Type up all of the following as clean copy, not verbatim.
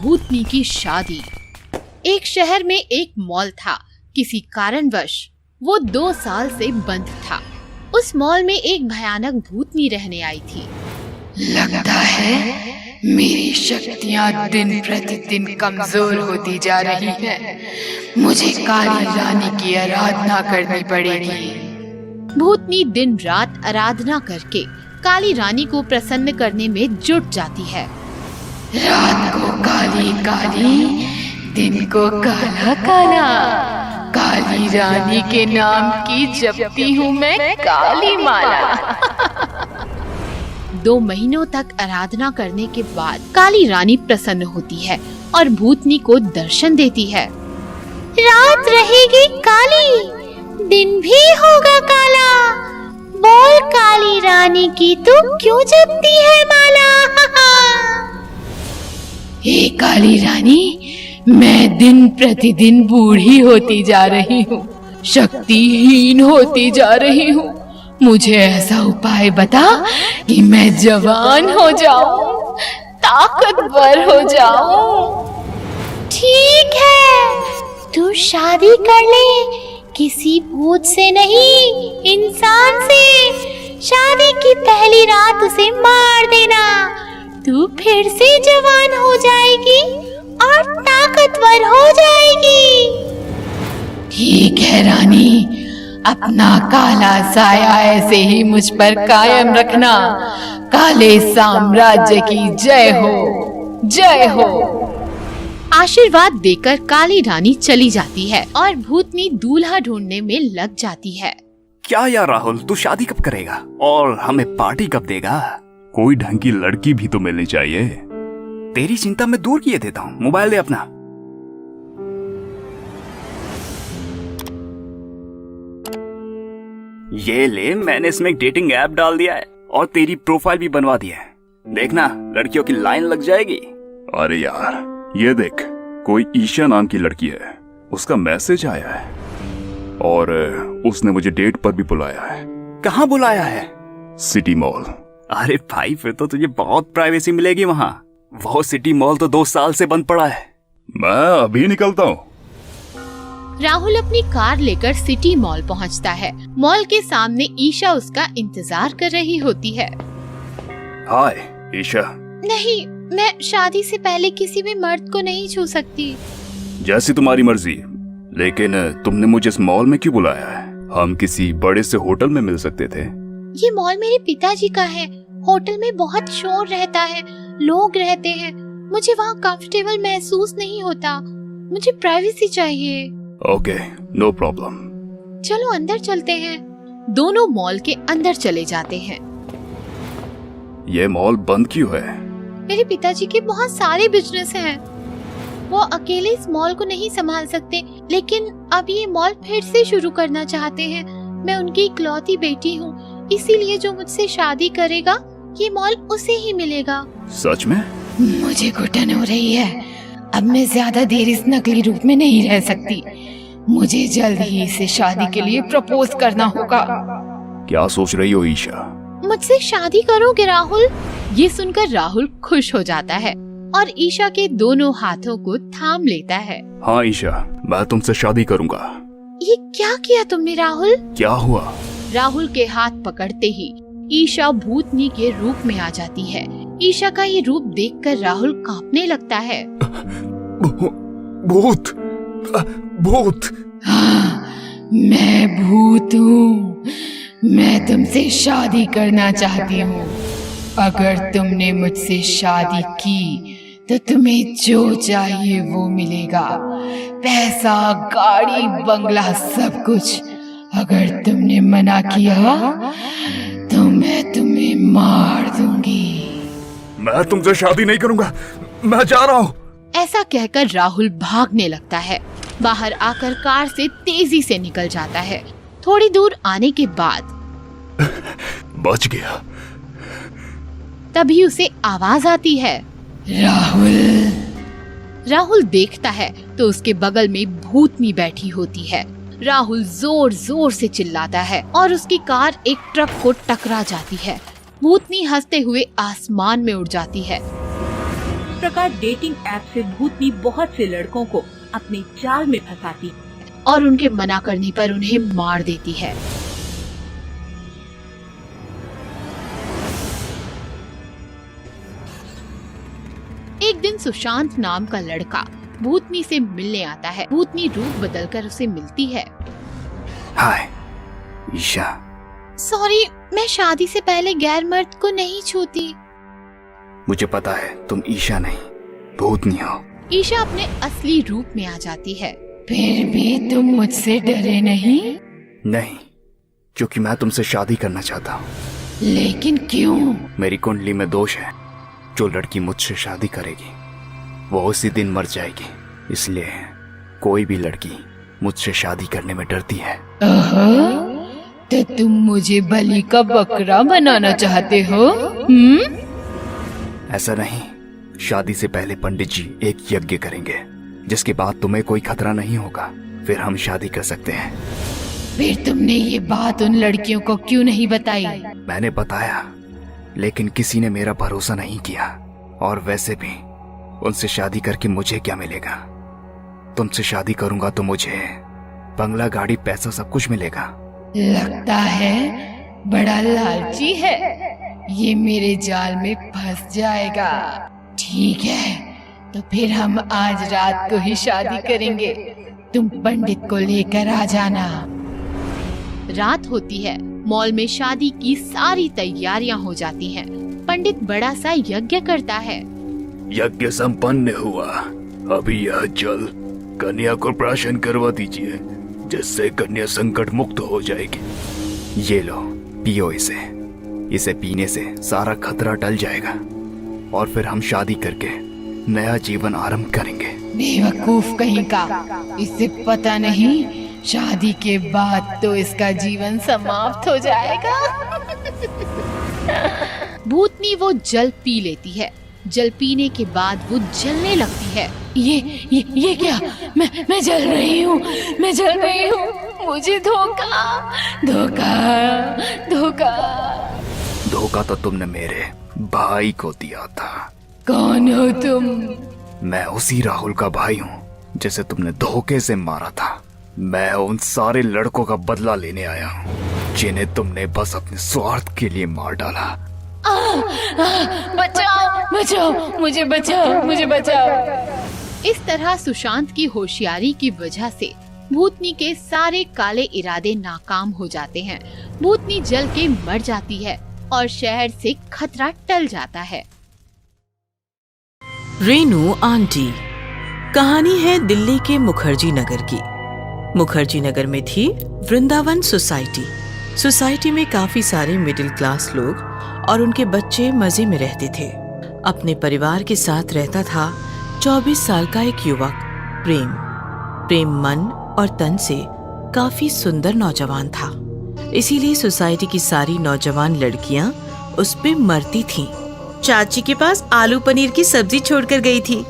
भूतनी की शादी। एक शहर में एक मॉल था। किसी कारणवश वो 2 साल से बंद था। उस मॉल में एक भयानक भूतनी रहने आई थी। लगता है मेरी शक्तियाँ दिन प्रतिदिन कमजोर होती जा रही हैं। मुझे काली रानी की आराधना करनी पड़ेगी। भूतनी दिन रात आराधना करके काली रानी को प्रसन्न करने में जुट जाती है। रात को काली काली, दिन को काला काला, काली रानी के नाम की जपती हूँ मैं काली माला। 2 महीनों तक आराधना करने के बाद काली रानी प्रसन्न होती है और भूतनी को दर्शन देती है। रात रहेगी काली, दिन भी होगा काला, बोल काली रानी की तू क्यों जपती है माला। हे काली रानी, मैं दिन प्रतिदिन बूढ़ी होती जा रही हूँ, शक्तिहीन होती जा रही हूँ। मुझे ऐसा उपाय बता कि मैं जवान हो जाऊं, ताकतवर हो जाऊं। ठीक है, तू शादी कर ले, किसी भूत से नहीं, इंसान से। शादी की पहली रात उसे मार देना, तू फिर से जवान हो जाएगी और ताकतवर हो जाएगी। ठीक है रानी, अपना काला साया ऐसे ही मुझ पर कायम रखना। काले साम्राज्य की जय हो, जय हो। आशीर्वाद देकर काली रानी चली जाती है और भूतनी दूल्हा ढूंढने में लग जाती है। क्या यार राहुल, तू शादी कब करेगा और हमें पार्टी कब देगा? कोई ढंग की लड़की भी तो मिलनी चाहिए। तेरी चिंता मैं दूर किए देता हूँ। मोबाइल दे अपना। ये ले, मैंने इसमें एक डेटिंग ऐप डाल दिया है और तेरी प्रोफाइल भी बनवा दी है। देखना, लड़कियों की लाइन लग जाएगी। अरे यार, ये देख, कोई ईशा नाम की लड़की है, उसका मैसेज आया है और उसने मुझे डेट पर भी बुलाया है। कहाँ बुलाया है? City mall. अरे भाई, फिर तो तुझे बहुत प्राइवेसी मिलेगी वहाँ। वो सिटी मॉल तो 2 साल से बंद पड़ा है। मैं अभी निकलता हूँ। राहुल अपनी कार लेकर सिटी मॉल पहुंचता है। मॉल के सामने ईशा उसका इंतजार कर रही होती है। हाय ईशा। नहीं, मैं शादी से पहले किसी भी मर्द को नहीं छू सकती। जैसी तुम्हारी मर्जी, लेकिन तुमने मुझे इस मॉल में क्यों बुलाया है? हम किसी बड़े से होटल में मिल सकते थे। ये मॉल मेरे पिताजी का है। होटल में बहुत शोर रहता है, लोग रहते हैं, मुझे वहाँ कंफर्टेबल महसूस नहीं होता। मुझे प्राइवेसी चाहिए। Okay, no problem. चलो अंदर चलते हैं। दोनों मॉल के अंदर चले जाते हैं। ये मॉल बंद क्यों है? मेरे पिताजी के बहुत सारे बिजनेस हैं। वो अकेले इस मॉल को नहीं संभाल सकते, लेकिन अब ये मॉल फिर से शुरू करना चाहते हैं। मैं उनकी इकलौती बेटी हूँ, इसीलिए जो मुझसे शादी करेगा ये मॉल उसे ही मिलेगा। सच में? मुझे घुटन हो रही है। अब मैं ज्यादा देर इस नकली रूप में नहीं रह सकती। मुझे जल्द ही इसे शादी के लिए प्रपोज करना होगा। क्या सोच रही हो ईशा? मुझसे शादी करोगे राहुल? ये सुनकर राहुल खुश हो जाता है और ईशा के दोनों हाथों को थाम लेता है। हाँ ईशा, मैं तुमसे शादी करूंगा। ये क्या किया तुमने राहुल? क्या हुआ? राहुल के हाथ पकड़ते ही ईशा भूतनी के रूप में आ जाती है। ईशा का ये रूप देखकर राहुल कांपने लगता है। भूत, भूत। हाँ, मैं भूत हूँ। मैं तुमसे शादी करना चाहती हूँ। अगर तुमने मुझसे शादी की तो तुम्हें जो चाहिए वो मिलेगा, पैसा, गाड़ी, बंगला, सब कुछ। अगर तुमने मना किया तो मैं तुम्हें मार दूंगी। मैं तुमसे शादी नहीं करूंगा, मैं जा रहा हूँ। ऐसा कहकर राहुल भागने लगता है। बाहर आकर कार से तेजी से निकल जाता है। थोड़ी दूर आने के बाद बच गया। तभी उसे आवाज आती है, राहुल। राहुल देखता है तो उसके बगल में भूतनी बैठी होती है। राहुल जोर जोर से चिल्लाता है और उसकी कार एक ट्रक को टकरा जाती है। भूतनी हंसते हुए आसमान में उड़ जाती है। प्रकार डेटिंग ऐप से भूतनी बहुत से लड़कों को अपने जाल में फंसाती और उनके मना करने पर उन्हें मार देती है। एक दिन सुशांत नाम का लड़का भूतनी से मिलने आता है। भूतनी रूप बदलकर उसे मिलती है। हाय ईशा। सॉरी, मैं शादी से पहले गैर मर्द को नहीं छूती। मुझे पता है तुम ईशा नहीं भूतनी हो। ईशा अपने असली रूप में आ जाती है। फिर भी तुम मुझसे डरे नहीं? नहीं, क्योंकि मैं तुमसे शादी करना चाहता हूँ। लेकिन क्यों? मेरी कुंडली में दोष है। जो लड़की मुझसे शादी करेगी वो उसी दिन मर जाएगी। इसलिए कोई भी लड़की मुझसे शादी करने में डरती है। तो तुम मुझे बलि का बकरा बनाना चाहते हो? ऐसा नहीं, शादी से पहले पंडित जी एक यज्ञ करेंगे जिसके बाद तुम्हें कोई खतरा नहीं होगा। फिर हम शादी कर सकते हैं। फिर तुमने ये बात उन लड़कियों को क्यों नहीं बताई? मैंने बताया, लेकिन किसी ने मेरा भरोसा नहीं किया। और वैसे भी उनसे शादी करके मुझे क्या मिलेगा? तुमसे शादी करूंगा तो मुझे बंगला, गाड़ी, पैसा सब कुछ मिलेगा। लगता है बड़ा लालची है। ये मेरे जाल में फंस जाएगा। ठीक है, तो फिर हम आज रात को ही शादी करेंगे। तुम पंडित को लेकर आ जाना। रात होती है। मॉल में शादी की सारी तैयारियां हो जाती हैं। पंडित बड़ा सा यज्ञ करता है। यज्ञ संपन्न हुआ। अभी यह जल कन्या को प्राशन करवा दीजिए, जिससे कन्या संकट मुक्त हो जाएगी। ये लो, पियो इसे। इसे पीने से सारा खतरा टल जाएगा और फिर हम शादी करके नया जीवन आरंभ करेंगे। बेवकूफ कहीं का, इसे पता नहीं शादी के बाद तो इसका जीवन समाप्त हो जाएगा। भूतनी वो जल पी लेती है। जल पीने के बाद वो जलने लगती है। ये क्या? मैं जल रही हूँ, मैं जल रही हूँ। मुझे धोखा धोखा धोखा। धोखा तो तुमने मेरे भाई को दिया था। कौन हो तुम? मैं उसी राहुल का भाई हूँ जिसे तुमने धोखे से मारा था। मैं उन सारे लड़कों का बदला लेने आया हूँ जिन्हें तुमने बस अपने स्वार्थ के लिए मार डाला। बचाओ बचाओ, मुझे बचाओ, मुझे बचाओ। इस तरह सुशांत की होशियारी की वजह से भूतनी के सारे काले इरादे नाकाम हो जाते हैं। भूतनी जल के मर जाती है और शहर से खतरा टल जाता है। रेनू आंटी। कहानी है दिल्ली के मुखर्जी नगर की। मुखर्जी नगर में थी वृंदावन सोसाइटी। सोसाइटी में काफी सारे मिडिल क्लास लोग और उनके बच्चे मजे में रहते थे। अपने परिवार के साथ रहता था 24 साल का एक युवक प्रेम। प्रेम मन और तन से काफी सुंदर नौजवान था, इसीलिए सोसाइटी की सारी नौजवान लड़कियां उस पे मरती थीं। चाची के पास आलू पनीर की सब्जी छोड़कर गई थी।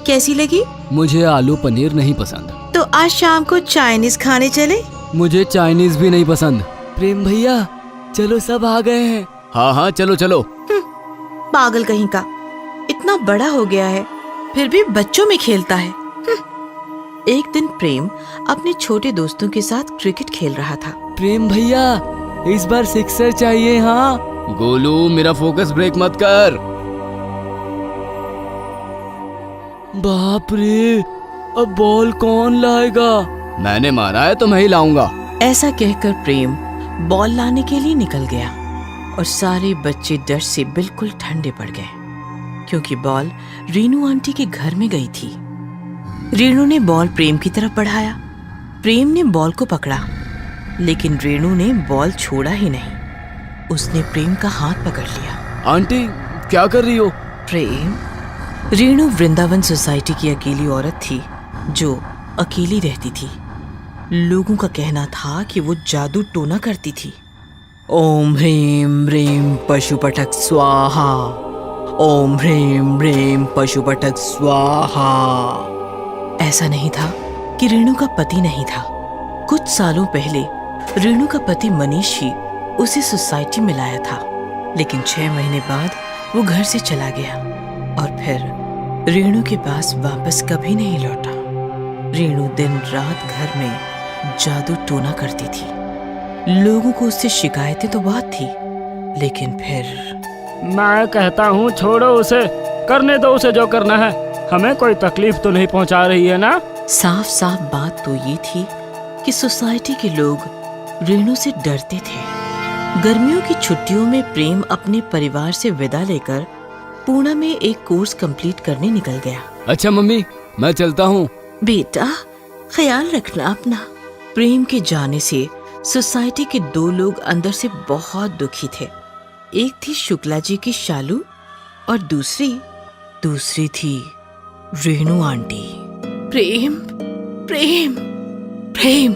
कैसी लगी? मुझे आलू पनीर नहीं पसंद। तो आज शाम को चाइनीज खाने चले? मुझे चाइनीज भी नहीं पसंद। प्रेम भैया चलो, सब आ गए हैं। हाँ हाँ चलो चलो। पागल कहीं का, इतना बड़ा हो गया है फिर भी बच्चों में खेलता है। एक दिन प्रेम अपने छोटे दोस्तों के साथ क्रिकेट खेल रहा था। प्रेम भैया इस बार सिक्सर चाहिए। हाँ गोलू, मेरा फोकस ब्रेक मत कर। बाप रे, अब बॉल कौन लाएगा? मैंने मारा है तो मैं ही लाऊंगा। ऐसा कहकर प्रेम बॉल लाने के लिए निकल गया और सारे बच्चे डर से बिल्कुल ठंडे पड़ गए, क्योंकि बॉल रीनू आंटी के घर में गई थी। रीनू ने बॉल प्रेम की तरफ बढ़ाया। प्रेम ने बॉल को पकड़ा, लेकिन रीनू ने बॉल छोड़ा ही नहीं। उसने प्रेम का हाथ पकड़ लिया। आंटी क्या कर रही हो? प्रेम, रीनू वृंदावन सोसाइटी की अकेली औरत थी जो अकेली रहती थी। लोगों का कहना था कि वो जादू टोना करती थी। ओम ह्रीम ह्रीम पशुपटक स्वाहा, ओम ह्रीम ह्रीम पशुपटक स्वाहा। ऐसा नहीं था कि रीनू का पति नहीं था। कुछ सालों पहले रीनू का पति मनीष ही उसे सोसाइटी में लाया था, लेकिन 6 महीने बाद वो घर से चला गया और फिर रेणु के पास वापस कभी नहीं लौटा। रेणु दिन रात घर में जादू टोना करती थी। लोगों को उससे शिकायतें तो बहुत थी, लेकिन फिर मैं कहता हूँ छोड़ो उसे, करने दो उसे जो करना है, हमें कोई तकलीफ तो नहीं पहुँचा रही है ना। साफ साफ बात तो ये थी कि सोसाइटी के लोग रेणु से डरते थे। गर्मियों की छुट्टियों में प्रेम अपने परिवार से विदा लेकर पुणे में एक कोर्स कंप्लीट करने निकल गया। अच्छा मम्मी, मैं चलता हूँ। बेटा, ख्याल रखना अपना। प्रेम के जाने से सोसाइटी के 2 लोग अंदर से बहुत दुखी थे। एक थी शुक्ला जी की शालू और दूसरी थी रेणु आंटी। प्रेम प्रेम प्रेम।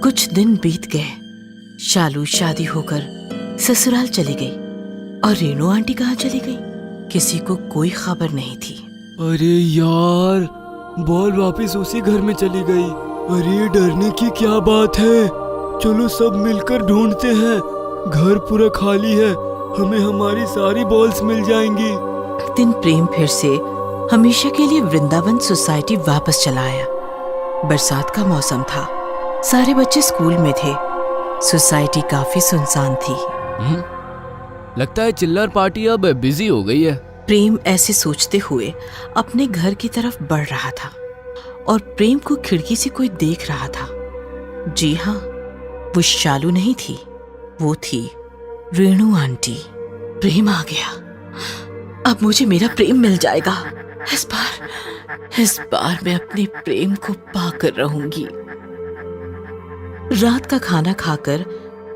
कुछ दिन बीत गए। शालू शादी होकर ससुराल चली गई और रेणु आंटी कहाँ चली गई, किसी को कोई खबर नहीं थी। अरे यार, बॉल वापस उसी घर में चली गई। अरे डरने की क्या बात है, चलो सब मिलकर ढूंढते हैं। घर पूरा खाली है, हमें हमारी सारी बॉल्स मिल जाएंगी। दिन प्रेम फिर से हमेशा के लिए वृंदावन सोसाइटी वापस चला आया। बरसात का मौसम था, सारे बच्चे स्कूल में थे। सोसाइटी काफी सुनसान थी। लगता है चिल्लर पार्टी अब बिजी हो गई है। प्रेम ऐसे सोचते हुए अपने घर की तरफ बढ़ रहा था और प्रेम को खिड़की से कोई देख रहा था। जी हाँ, वो शालू नहीं थी, वो थी रेणु आंटी। प्रेम आ गया, अब मुझे मेरा प्रेम मिल जाएगा। इस बार मैं अपने प्रेम को पाकर रहूंगी। रात का खाना खाकर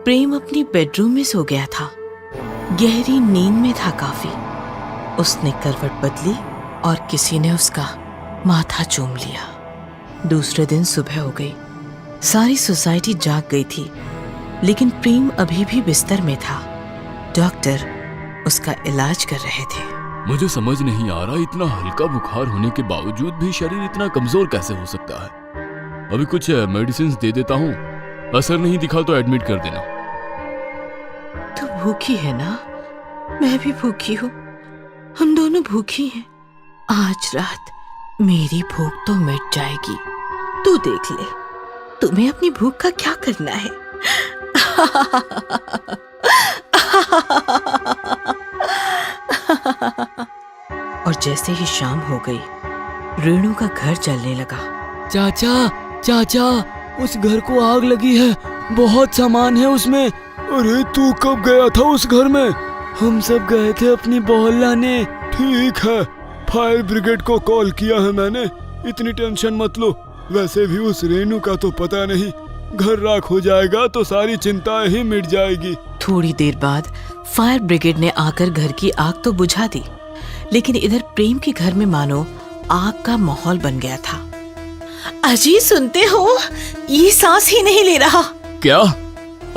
प्रेम अपनी बेडरूम में सो गया था। गहरी नींद में था काफी। उसने करवट बदली और किसी ने उसका माथा चूम लिया। दूसरे दिन सुबह हो गई। सारी सोसाइटी जाग गई थी, लेकिन प्रेम अभी भी बिस्तर में था। डॉक्टर उसका इलाज कर रहे थे। मुझे समझ नहीं आ रहा, इतना हल्का बुखार होने के बावजूद भी शरीर इतना कमजोर कैसे हो सकता है। अभी कुछ मेडिसिन दे देता हूँ, असर नहीं दिखा तो एडमिट कर देना। तू भूखी है ना? मैं भी भूखी हूँ, हम दोनों भूखी हैं। आज रात मेरी भूख तो मिट जाएगी। तू देख ले, तुम्हें अपनी भूख का क्या करना है। और जैसे ही शाम हो गई, रेणु का घर जलने लगा। चाचा, उस घर को आग लगी है, बहुत सामान है उसमें। अरे तू कब गया था उस घर में? हम सब गए थे अपनी बॉल लाने। ठीक है, फायर ब्रिगेड को कॉल किया है मैंने, इतनी टेंशन मत लो। वैसे भी उस रेणु का तो पता नहीं, घर राख हो जाएगा तो सारी चिंताएं ही मिट जाएगी। थोड़ी देर बाद फायर ब्रिगेड ने आकर घर की आग तो बुझा दी, लेकिन इधर प्रेम के घर में मानो आग का माहौल बन गया था। अजी सुनते हो, ये सांस ही नहीं ले रहा। क्या?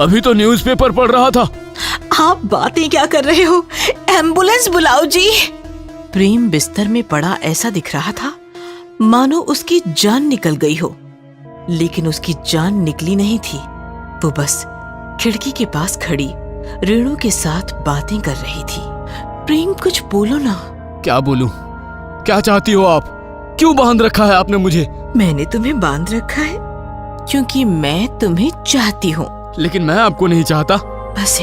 अभी तो न्यूज़पेपर पढ़ रहा था। आप बातें क्या कर रहे हो? एम्बुलेंस बुलाओ जी। प्रेम बिस्तर में पड़ा ऐसा दिख रहा था मानो उसकी जान निकल गई हो, लेकिन उसकी जान निकली नहीं थी। वो बस खिड़की के पास खड़ी रेणु के साथ बातें कर रही थी। प्रेम, कुछ बोलो ना। क्या बोलूं? क्या चाहती हो आप? क्यों बांध रखा है आपने मुझे? मैंने तुम्हें बांध रखा है क्योंकि मैं तुम्हें चाहती हूँ। लेकिन मैं आपको नहीं चाहता। बस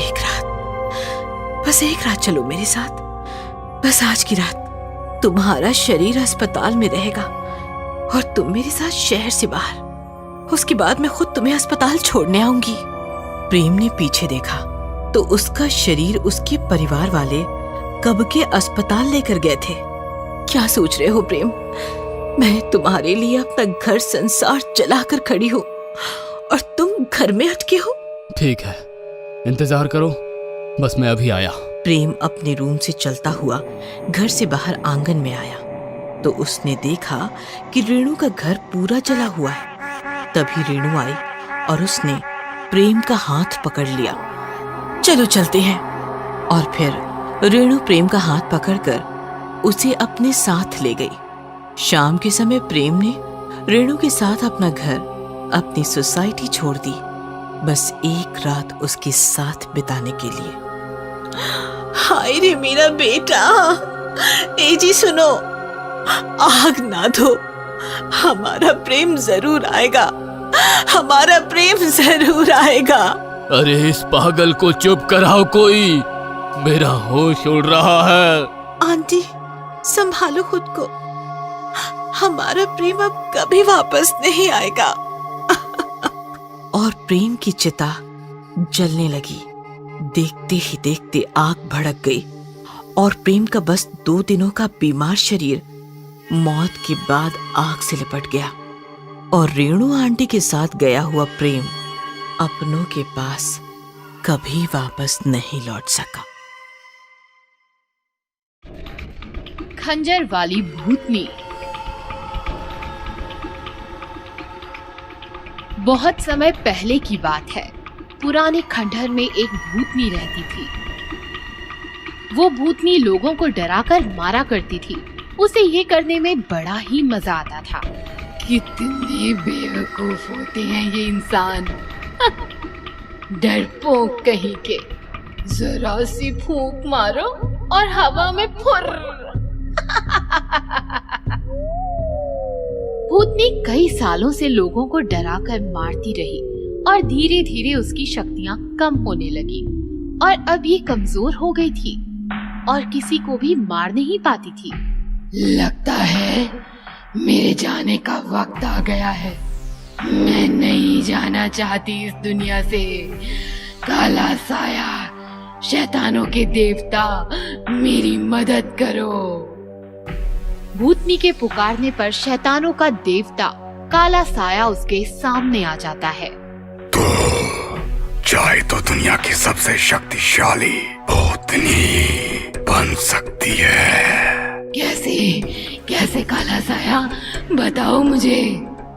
एक रात चलो मेरे साथ। बस आज की रात तुम्हारा शरीर अस्पताल में रहेगा और तुम मेरे साथ शहर से बाहर। उसके बाद मैं खुद तुम्हें अस्पताल छोड़ने आऊंगी। प्रेम ने पीछे देखा तो उसका शरीर उसके परिवार वाले कब के अस्पताल लेकर गए थे। क्या सोच रहे हो प्रेम? मैं तुम्हारे लिए अपना घर संसार जलाकर खड़ी हूँ और तुम घर में अटके हो। ठीक है, इंतजार करो, बस मैं अभी आया। प्रेम अपने रूम से चलता हुआ घर से बाहर आंगन में आया तो उसने देखा कि रेणु का घर पूरा जला हुआ है। तभी रेणु आई और उसने प्रेम का हाथ पकड़ लिया। चलो चलते हैं। और फिर रेणु प्रेम का हाथ पकड़कर उसे अपने साथ ले गई। शाम के समय प्रेम ने रेणु के साथ अपना घर, अपनी सोसाइटी छोड़ दी, बस एक रात उसके साथ बिताने के लिए। हाय रे मेरा बेटा। ए जी सुनो, आग ना दो, हमारा प्रेम जरूर आएगा, हमारा प्रेम जरूर आएगा। अरे इस पागल को चुप कराओ कोई, मेरा होश उड़ रहा है। आंटी संभालो खुद को, हमारा प्रेम अब कभी वापस नहीं आएगा। और प्रेम की चिता जलने लगी। देखते ही देखते आग भड़क गई और प्रेम का बस 2 दिनों का बीमार शरीर मौत के बाद आग से लिपट गया और रेणु आंटी के साथ गया हुआ प्रेम अपनों के पास कभी वापस नहीं लौट सका। खंजर वाली भूतनी। बहुत समय पहले की बात है। पुराने खंडहर में एक भूतनी रहती थी। वो भूतनी लोगों को डराकर मारा करती थी। उसे ये करने में बड़ा ही मजा आता था। कितने बेवकूफ होते हैं ये इंसान। डरपोक कहीं के। जरा सी फूंक मारो और हवा में फुर्र। भूतनी कई सालों से लोगों को डराकर मारती रही और धीरे धीरे उसकी शक्तियां कम होने लगी और अब ये कमजोर हो गई थी और किसी को भी मार नहीं पाती थी। लगता है मेरे जाने का वक्त आ गया है। मैं नहीं जाना चाहती इस दुनिया से। काला साया, शैतानों के देवता, मेरी मदद करो। भूतनी के पुकारने पर शैतानों का देवता काला साया उसके सामने आ जाता है। तो चाहे तो दुनिया की सबसे शक्तिशाली भूतनी बन सकती है। कैसे काला साया, बताओ मुझे।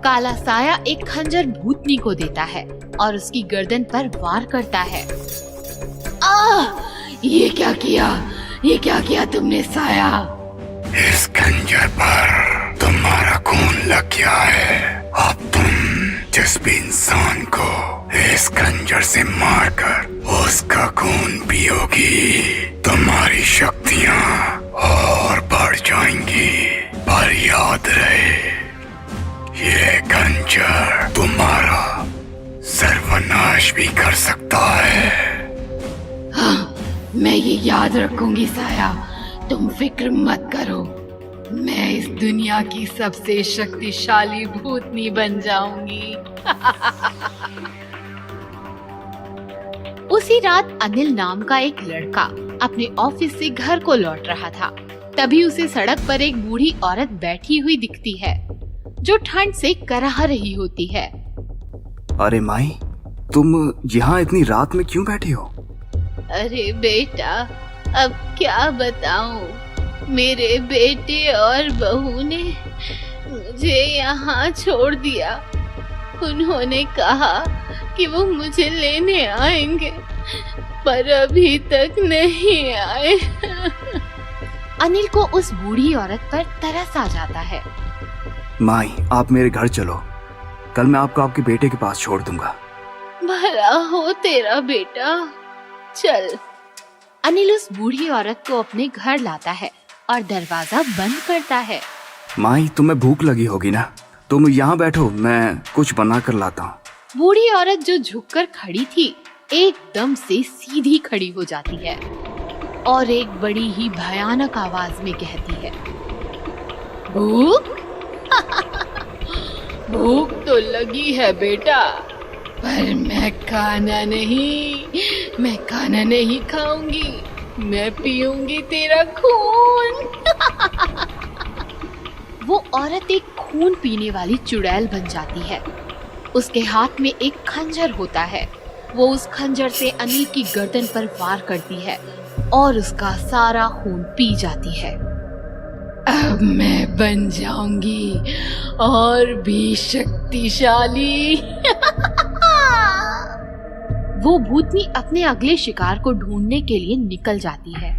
काला साया एक खंजर भूतनी को देता है और उसकी गर्दन पर वार करता है। ये क्या किया तुमने साया? इस खंजर पर तुम्हारा खून लग गया है। अब तुम जिस भी इंसान को इस खंजर से मारकर उसका खून पियोगी, तुम्हारी शक्तियाँ और बढ़ जाएंगी। पर याद रहे, ये खंजर तुम्हारा सर्वनाश भी कर सकता है। हाँ, मैं ये याद रखूंगी साया। तुम फिक्र मत करो। मैं इस दुनिया की सबसे शक्तिशाली भूतनी बन जाऊंगी। उसी रात अनिल नाम का एक लड़का अपने ऑफिस से घर को लौट रहा था। तभी उसे सड़क पर एक बूढ़ी औरत बैठी हुई दिखती है जो ठंड से कराह रही होती है। अरे माई, तुम यहाँ इतनी रात में क्यों बैठी हो? अरे बेटा, अब क्या बताऊं, मेरे बेटे और बहू ने मुझे यहाँ छोड़ दिया। उन्होंने कहा कि वो मुझे लेने आएंगे, पर अभी तक नहीं आए। अनिल को उस बूढ़ी औरत पर तरस आ जाता है। माई, आप मेरे घर चलो, कल मैं आपको आपके बेटे के पास छोड़ दूंगा। भला हो तेरा बेटा, चल। अनिल उस बूढ़ी औरत को अपने घर लाता है और दरवाजा बंद करता है। माई, तुम्हें भूख लगी होगी ना, तुम यहाँ बैठो, मैं कुछ बना कर लाता हूँ। बूढ़ी औरत जो झुककर खड़ी थी एकदम से सीधी खड़ी हो जाती है और एक बड़ी ही भयानक आवाज में कहती है, भूख? भूख तो लगी है बेटा, पर मैं खाना नहीं खाऊंगी। मैं पीऊंगी तेरा खून। वो औरत एक खून पीने वाली चुड़ैल बन जाती है। उसके हाथ में एक खंजर होता है। वो उस खंजर से अनिल की गर्दन पर वार करती है और उसका सारा खून पी जाती है। अब मैं बन जाऊंगी और भी शक्तिशाली। वो भूतनी अपने अगले शिकार को ढूंढने के लिए निकल जाती है।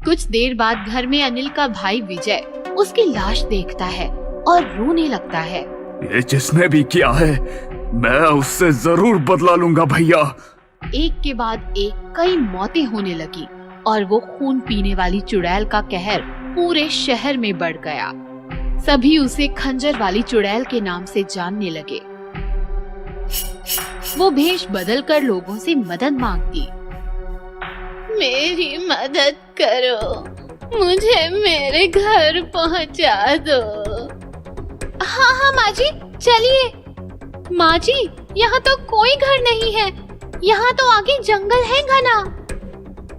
कुछ देर बाद घर में अनिल का भाई विजय उसकी लाश देखता है और रोने लगता है। ये जिसने भी किया है, मैं उससे जरूर बदला लूंगा भैया। एक के बाद एक कई मौतें होने लगी और वो खून पीने वाली चुड़ैल का कहर पूरे शहर में बढ़ गया। सभी उसे खंजर वाली चुड़ैल के नाम से जानने लगे। वो भेष बदलकर लोगों से मदद मांगती। मेरी मदद करो, मुझे मेरे घर पहुंचा दो। हाँ हाँ माँ जी, चलिए। माँ जी, यहाँ तो कोई घर नहीं है, यहाँ तो आगे जंगल है घना।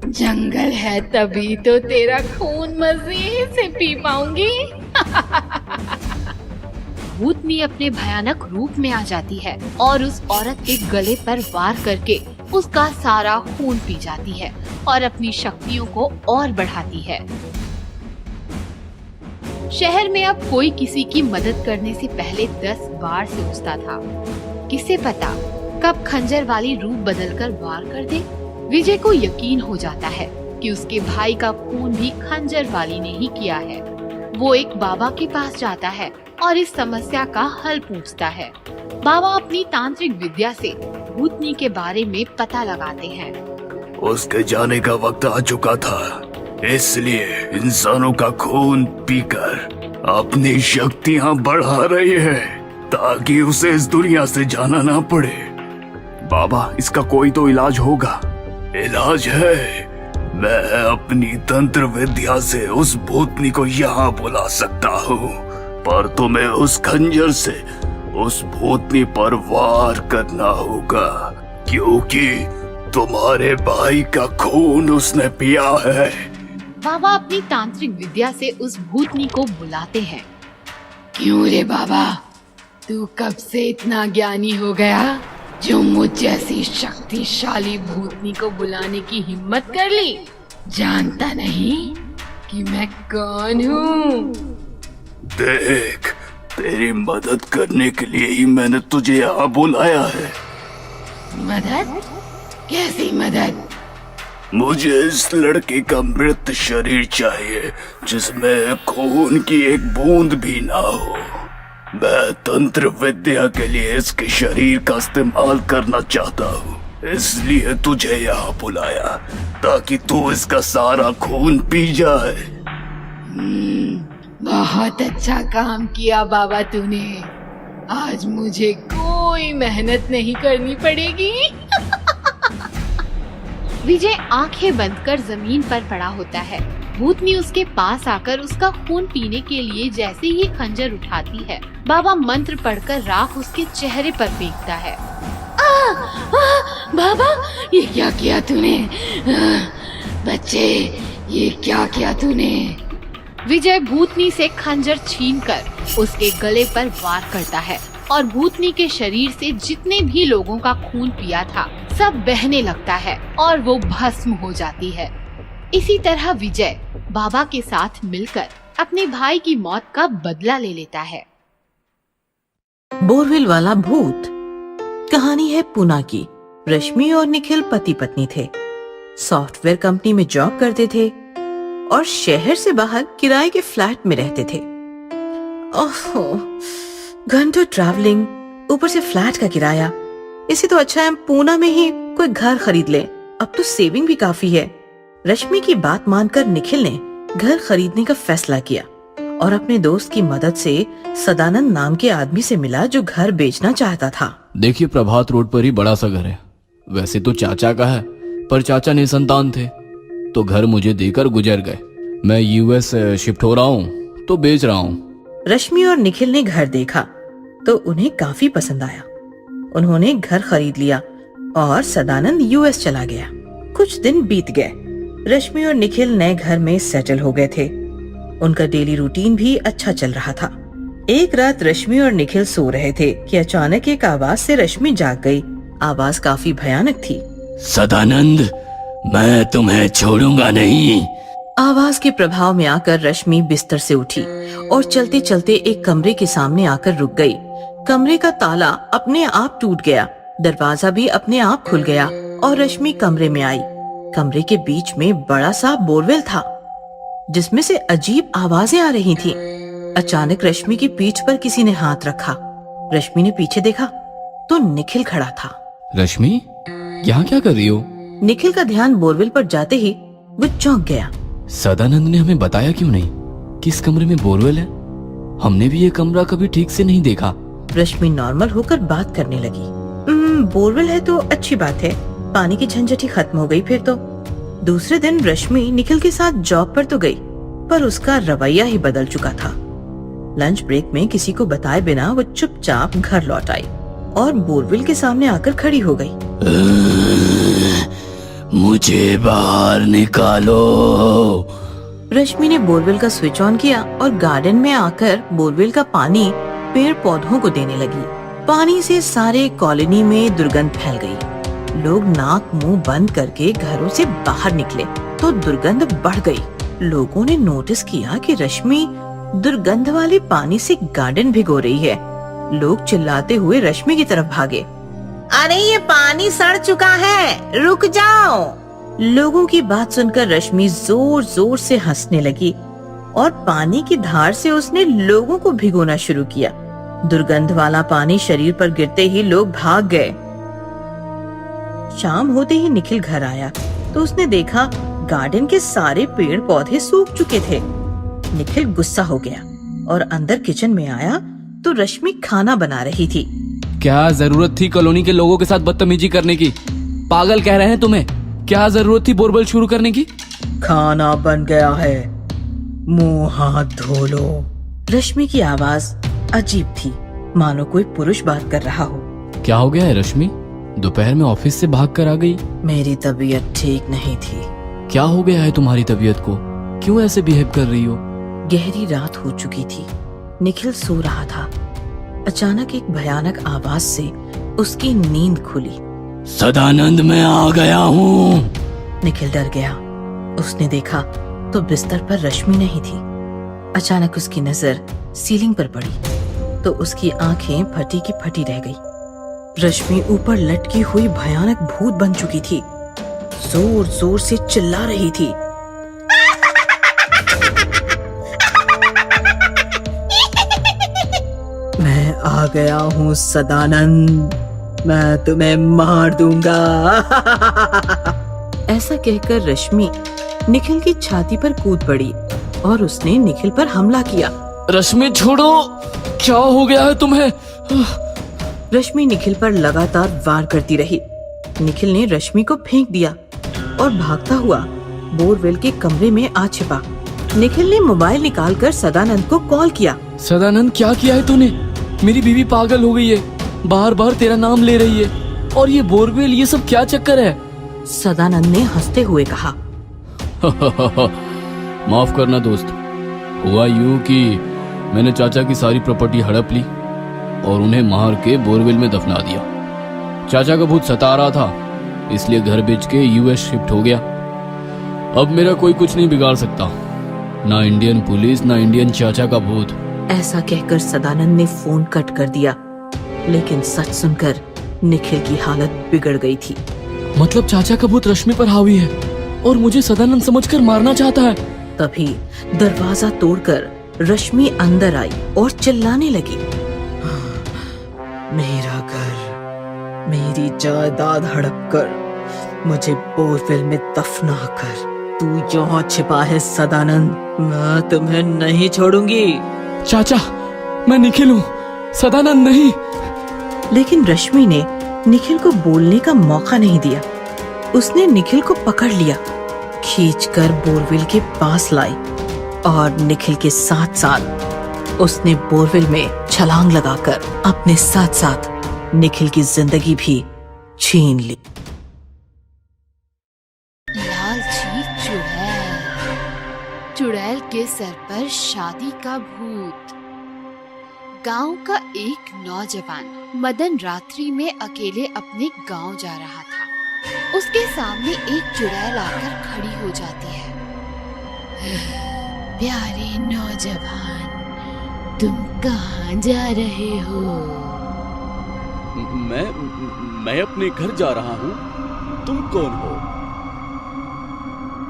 जंगल है तभी तो तेरा खून मजे से पी पाऊंगी। भूतनी अपने भयानक रूप में आ जाती है और उस औरत के गले पर वार करके उसका सारा खून पी जाती है और अपनी शक्तियों को और बढ़ाती है। शहर में अब कोई किसी की मदद करने से पहले 10 बार सोचता था। किसे पता कब खंजर वाली रूप बदलकर वार कर दे। विजय को यकीन हो जाता है कि उसके भाई का खून भी खंजर वाली ने ही किया है। वो एक बाबा के पास जाता है और इस समस्या का हल पूछता है। बाबा अपनी तांत्रिक विद्या से भूतनी के बारे में पता लगाते हैं। उसके जाने का वक्त आ चुका था, इसलिए इंसानों का खून पीकर अपनी शक्तियां बढ़ा रही है ताकि उसे इस दुनिया से जाना ना पड़े। बाबा, इसका कोई तो इलाज होगा। इलाज है, मैं अपनी तंत्र विद्या से उस भूतनी को यहाँ बुला सकता हूँ, पर तुम्हें उस खंजर से उस भूतनी पर वार करना होगा, क्योंकि तुम्हारे भाई का खून उसने पिया है। बाबा अपनी तांत्रिक विद्या से उस भूतनी को बुलाते हैं। क्यों रे बाबा, तू कब से इतना ज्ञानी हो गया जो मुझ जैसी शक्तिशाली भूतनी को बुलाने की हिम्मत कर ली? जानता नहीं कि मैं कौन हूँ? देख, तेरी मदद करने के लिए ही मैंने तुझे यहाँ बुलाया है। मदद? कैसी मदद? मुझे इस लड़के का मृत शरीर चाहिए जिसमें खून की एक बूंद भी ना हो। मैं तंत्र विद्या के लिए इसके शरीर का इस्तेमाल करना चाहता हूँ, इसलिए तुझे यहाँ बुलाया ताकि तू इसका सारा खून पी जाए। बहुत अच्छा काम किया बाबा तूने। आज मुझे कोई मेहनत नहीं करनी पड़ेगी। विजय आंखें बंद कर जमीन पर पड़ा होता है। भूतनी उसके पास आकर उसका खून पीने के लिए जैसे ही खंजर उठाती है, बाबा मंत्र पढ़कर राख उसके चेहरे पर फेंकता है। बाबा, ये क्या किया तूने? बच्चे, ये क्या किया तूने? विजय भूतनी से खंजर छीनकर उसके गले पर वार करता है और भूतनी के शरीर से जितने भी लोगों का खून पिया था सब बहने लगता है और वो भस्म हो जाती है। इसी तरह विजय बाबा के साथ मिलकर अपने भाई की मौत का बदला ले लेता है। बोरवेल वाला भूत। कहानी है पुणे की। रश्मि और निखिल पति पत्नी थे। सॉफ्टवेयर कंपनी में जॉब करते थे और शहर से बाहर किराए के फ्लैट में रहते थे। ओहो, घंटों ट्रैवलिंग, ऊपर से फ्लैट का किराया। इससे तो अच्छा है पुणे में ही कोई घर खरीद ले, अब तो सेविंग भी काफी है। रश्मि की बात मानकर निखिल ने घर खरीदने का फैसला किया और अपने दोस्त की मदद से सदानंद नाम के आदमी से मिला जो घर बेचना चाहता था। देखिए, प्रभात रोड पर ही बड़ा सा घर है। वैसे तो चाचा का है, पर चाचा निसंतान थे तो घर मुझे देकर गुजर गए। मैं यूएस शिफ्ट हो रहा हूँ तो बेच रहा हूँ। रश्मि और निखिल ने घर देखा तो उन्हें काफी पसंद आया। उन्होंने घर खरीद लिया और सदानंद यूएस चला गया। कुछ दिन बीत गए। रश्मि और निखिल नए घर में सेटल हो गए थे। उनका डेली रूटीन भी अच्छा चल रहा था। एक रात रश्मि और निखिल सो रहे थे कि अचानक एक आवाज से रश्मि जाग गई। आवाज काफी भयानक थी। सदानंद, मैं तुम्हें छोड़ूंगा नहीं। आवाज के प्रभाव में आकर रश्मि बिस्तर से उठी और चलते चलते एक कमरे के सामने आकर रुक गई। कमरे का ताला अपने आप टूट गया, दरवाजा भी अपने आप खुल गया और रश्मि कमरे में आई। कमरे के बीच में बड़ा सा बोरवेल था जिसमें से अजीब आवाजें आ रही थीं। अचानक रश्मि की पीठ पर किसी ने हाथ रखा। रश्मि ने पीछे देखा तो निखिल खड़ा था। रश्मि, यहाँ क्या कर रही हो? निखिल का ध्यान बोरवेल पर जाते ही वो चौंक गया। सदानंद ने हमें बताया क्यों नहीं कि इस कमरे में बोरवेल है? हमने भी ये कमरा कभी ठीक से नहीं देखा। रश्मि नॉर्मल होकर बात करने लगी। बोरवेल है तो अच्छी बात है, पानी की झंझट ही खत्म हो गई फिर तो। दूसरे दिन रश्मि निखिल के साथ जॉब पर तो गई, पर उसका रवैया ही बदल चुका था। लंच ब्रेक में किसी को बताए बिना वो चुपचाप घर लौट आई और बोरवेल के सामने आकर खड़ी हो गई। मुझे बाहर निकालो। रश्मि ने बोरवेल का स्विच ऑन किया और गार्डन में आकर बोरवेल का पानी पेड़ पौधों को देने लगी। पानी से सारे कॉलोनी में दुर्गंध फैल गई। लोग नाक मुंह बंद करके घरों से बाहर निकले तो दुर्गंध बढ़ गई। लोगों ने नोटिस किया कि रश्मि दुर्गंध वाले पानी से गार्डन भिगो रही है। लोग चिल्लाते हुए रश्मि की तरफ भागे। अरे ये पानी सड़ चुका है, रुक जाओ। लोगों की बात सुनकर रश्मि जोर जोर से हंसने लगी और पानी की धार से उसने लोगों को भिगोना शुरू किया। दुर्गंध वाला पानी शरीर पर गिरते ही लोग भाग गए। शाम होते ही निखिल घर आया तो उसने देखा गार्डन के सारे पेड़ पौधे सूख चुके थे। निखिल गुस्सा हो गया और अंदर किचन में आया तो रश्मि खाना बना रही थी। क्या जरूरत थी कॉलोनी के लोगों के साथ बदतमीजी करने की? पागल कह रहे हैं तुम्हें? क्या जरूरत थी बोरवेल शुरू करने की? खाना बन गया है, मुंह हाथ धो लो। रश्मि की आवाज अजीब थी, मानो कोई पुरुष बात कर रहा हो। क्या हो गया है रश्मि? दोपहर में ऑफिस से भाग कर आ गई। मेरी तबीयत ठीक नहीं थी। क्या हो गया है तुम्हारी तबीयत को? क्यों ऐसे बिहेव कर रही हो? गहरी रात हो चुकी थी। निखिल सो रहा था। अचानक एक भयानक आवाज से उसकी नींद खुली। सदानंद मैं आ गया हूँ। निखिल डर गया। उसने देखा तो बिस्तर पर रश्मि नहीं थी। अचानक उसकी नजर सीलिंग पर पड़ी तो उसकी आंखें फटी की फटी रह गई। रश्मि ऊपर लटकी हुई भयानक भूत बन चुकी थी। जोर जोर से चिल्ला रही थी। मैं आ गया हूँ सदानंद, मैं तुम्हें मार दूंगा। ऐसा कहकर रश्मि निखिल की छाती पर कूद पड़ी और उसने निखिल पर हमला किया। रश्मि छोड़ो, क्या हो गया है तुम्हें? रश्मि निखिल पर लगातार वार करती रही। निखिल ने रश्मि को फेंक दिया और भागता हुआ बोरवेल के कमरे में आ छिपा। निखिल ने मोबाइल निकालकर सदानंद को कॉल किया। सदानंद क्या किया है तूने? मेरी बीवी पागल हो गई है, बार बार तेरा नाम ले रही है, और ये बोरवेल, ये सब क्या चक्कर है? सदानंद ने हंसते हुए कहा। माफ करना दोस्त, हुआ यूं कि मैंने चाचा की सारी प्रॉपर्टी हड़प ली और उन्हें मार के बोरवेल में दफना दिया। चाचा का भूत सता रहा था, इसलिए घर बेच के यूएस शिफ्ट हो गया। अब मेरा कोई कुछ नहीं बिगाड़ सकता, ना इंडियन पुलिस, ना इंडियन चाचा का भूत। ऐसा कहकर सदानंद ने फोन कट कर दिया, लेकिन सच सुनकर निखिल की हालत बिगड़ गई थी। मतलब चाचा का भूत रश्मि पर हावी है और मुझे सदानंद समझकर मारना चाहता है। तभी दरवाजा तोड़कर रश्मि अंदर आई और चिल्लाने लगी। मेरा घर, मेरी जायदाद हड़प कर मुझे बोरवेल में दफना कर। तू यहाँ छिपा है सदानंद, मैं तुम्हें नहीं छोड़ूंगी। चाचा, मैं निखिल हूँ, सदानंद नहीं। लेकिन रश्मि ने निखिल को बोलने का मौका नहीं दिया। उसने निखिल को पकड़ लिया, खींचकर बोरवेल के पास लाई और निखिल के साथ साथ उसने बोरवेल में छलांग लगाकर अपने साथ साथ निखिल की जिंदगी भी छीन ली। लालची चुड़ैल। चुड़ैल के सर पर शादी का भूत। गांव का एक नौजवान मदन रात्रि में अकेले अपने गांव जा रहा था। उसके सामने एक चुड़ैल आकर खड़ी हो जाती है। प्यारे नौजवान, तुम कहाँ जा रहे हो? मैं अपने घर जा रहा हूँ। तुम कौन हो?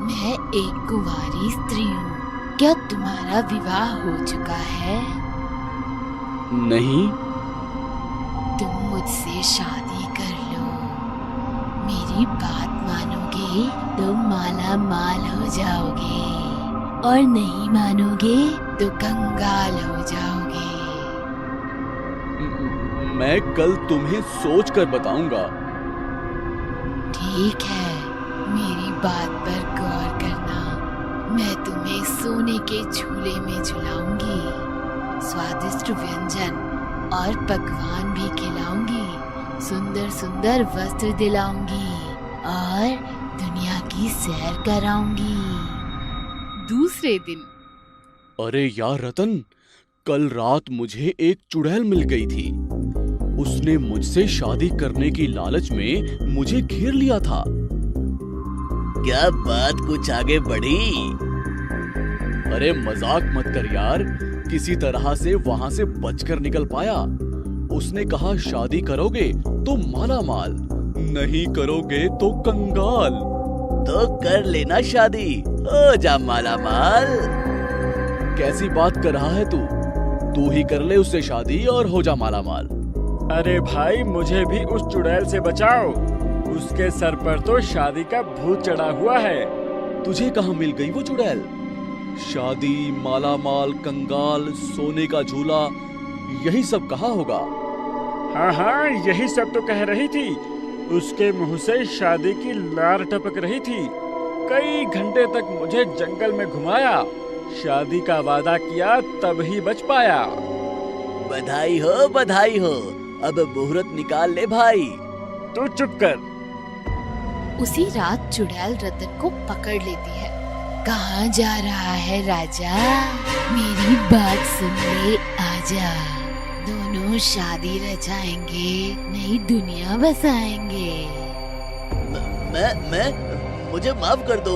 मैं एक कुंवारी स्त्री हूँ। क्या तुम्हारा विवाह हो चुका है? नहीं। तुम मुझसे शादी कर लो। मेरी बात मानोगे तो माला माल हो जाओगे, और नहीं मानोगे तो कंगाल हो जाओगे। मैं कल तुम्हें सोच कर बताऊंगा। ठीक है, मेरी बात पर गौर करना। मैं तुम्हें सोने के झूले में झुलाऊंगी, स्वादिष्ट व्यंजन और पकवान भी खिलाऊंगी, सुंदर सुंदर वस्त्र दिलाऊंगी और दुनिया की सैर कराऊंगी। दूसरे दिन अरे यार रतन, कल रात मुझे एक चुड़ैल मिल गई थी। उसने मुझसे शादी करने की लालच में मुझे घेर लिया था। क्या बात कुछ आगे बढ़ी? अरे मजाक मत कर यार, किसी तरह से वहां से बचकर निकल पाया। उसने कहा शादी करोगे तो माला माल, नहीं करोगे तो कंगाल। तो कर लेना शादी, हो जा माला माल। कैसी बात कर रहा है तू? तू ही कर ले उससे शादी और हो जा माला माल। अरे भाई, मुझे भी उस चुड़ैल से बचाओ। उसके सर पर तो शादी का भूत चढ़ा हुआ है। तुझे कहाँ मिल गई वो चुड़ैल? शादी, माला माल, कंगाल, सोने का झूला, यही सब कहा होगा। हाँ हाँ, यही सब तो कह रही थी। उसके मुंह से शादी की लार टपक रही थी। कई घंटे तक मुझे जंगल में घुमाया, शादी का वादा किया, तब ही बच पाया। बधाई हो, बधाई हो। अब मुहूर्त निकाल ले भाई। तू चुप कर। उसी रात चुड़ैल रतन को पकड़ लेती है। कहाँ जा रहा है राजा? मेरी बात सुन ले, आजा। दोनों शादी रचाएंगे, नई दुनिया बसाएंगे। मैं मुझे माफ कर दो।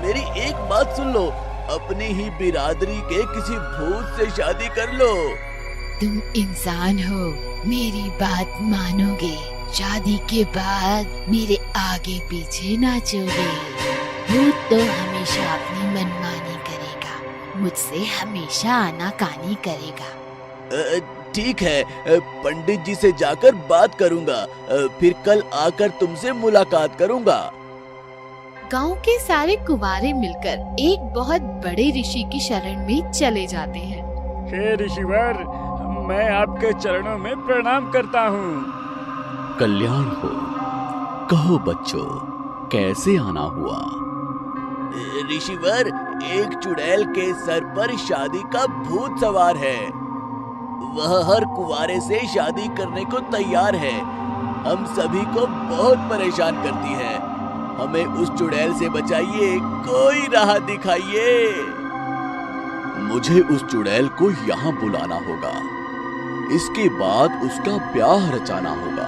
मेरी एक बात सुन लो। अपनी ही बिरादरी के किसी भूत से शादी कर लो। तुम इंसान हो, मेरी बात मानोगे। शादी के बाद मेरे आगे पीछे नाचोगे। भूत तो हमेशा अपनी मनमानी करेगा, मुझसे हमेशा आनाकानी करेगा। ठीक है, पंडित जी से जाकर बात करूंगा। फिर कल आकर तुमसे मुलाकात करूंगा। गांव के सारे कुंवारे मिलकर एक बहुत बड़े ऋषि की शरण में चले जाते हैं। हे ऋषिवर, मैं आपके चरणों में प्रणाम करता हूँ। कल्याण हो। कहो बच्चों, कैसे आना हुआ? ऋषिवर, एक चुड़ैल के सर पर शादी का भूत सवार है। वह हर कुंवारे से शादी करने को तैयार है। हम सभी को बहुत परेशान करती है। हमें उस चुड़ैल से बचाइए, कोई राह दिखाइए। मुझे उस चुड़ैल को यहाँ बुलाना होगा। इसके बाद उसका ब्याह रचाना होगा।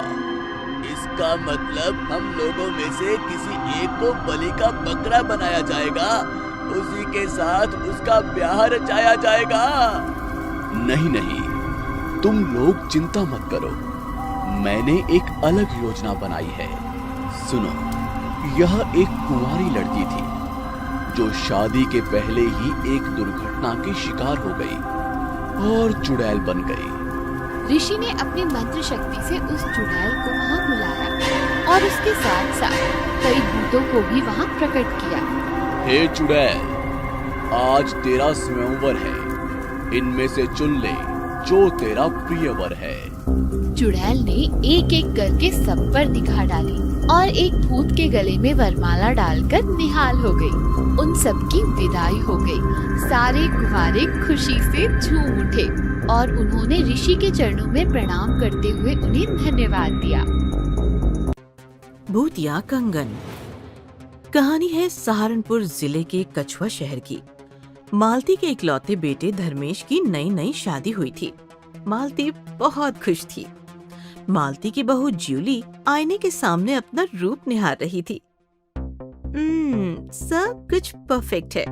इसका मतलब हम लोगों में से किसी एक को बलि का बकरा बनाया जाएगा, उसी के साथ उसका ब्याह रचाया जाएगा। नहीं नहीं, तुम लोग चिंता मत करो। मैंने एक अलग योजना बनाई है। सुनो, यह एक कुंवारी लड़की थी जो शादी के पहले ही एक दुर्घटना की शिकार हो गई और चुड़ैल बन गई। ऋषि ने अपनी मंत्र शक्ति से उस चुड़ैल को वहाँ बुलाया और उसके साथ साथ कई भूतों को भी वहाँ प्रकट किया। हे चुड़ैल, आज तेरा स्वयंवर है। इनमें से चुन ले जो तेरा प्रियवर है। चुड़ैल ने एक एक करके सब पर निगाह डाली और एक भूत के गले में वरमाला डालकर निहाल हो गई। उन सब की विदाई हो गई। सारे कुंवारे खुशी से झूम उठे और उन्होंने ऋषि के चरणों में प्रणाम करते हुए उन्हें धन्यवाद दिया। भूत या कंगन। कहानी है सहारनपुर जिले के कछुआ शहर की। मालती के इकलौते बेटे धर्मेश की नई नई शादी हुई थी। मालती बहुत खुश थी। मालती की बहू ज्यूली आईने के सामने अपना रूप निहार रही थी। सब कुछ परफेक्ट है,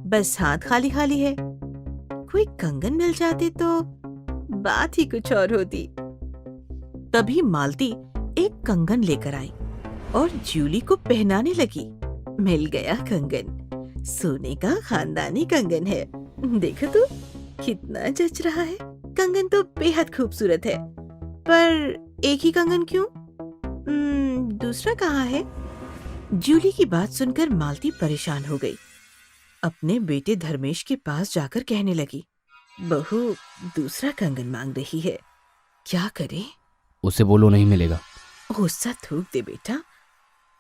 बस हाथ खाली खाली है। कोई कंगन मिल जाते तो बात ही कुछ और होती। तभी मालती एक कंगन लेकर आई और ज्यूली को पहनाने लगी। मिल गया कंगन। सोने का खानदानी कंगन है। देखो तो कितना जच रहा है। कंगन तो बेहद खूबसूरत है, पर एक ही कंगन क्यों? दूसरा कहाँ है? जूली की बात सुनकर मालती परेशान हो गई। अपने बेटे धर्मेश के पास जाकर कहने लगी, बहू दूसरा कंगन मांग रही है, क्या करे? उसे बोलो नहीं मिलेगा। गुस्सा थूक दे बेटा,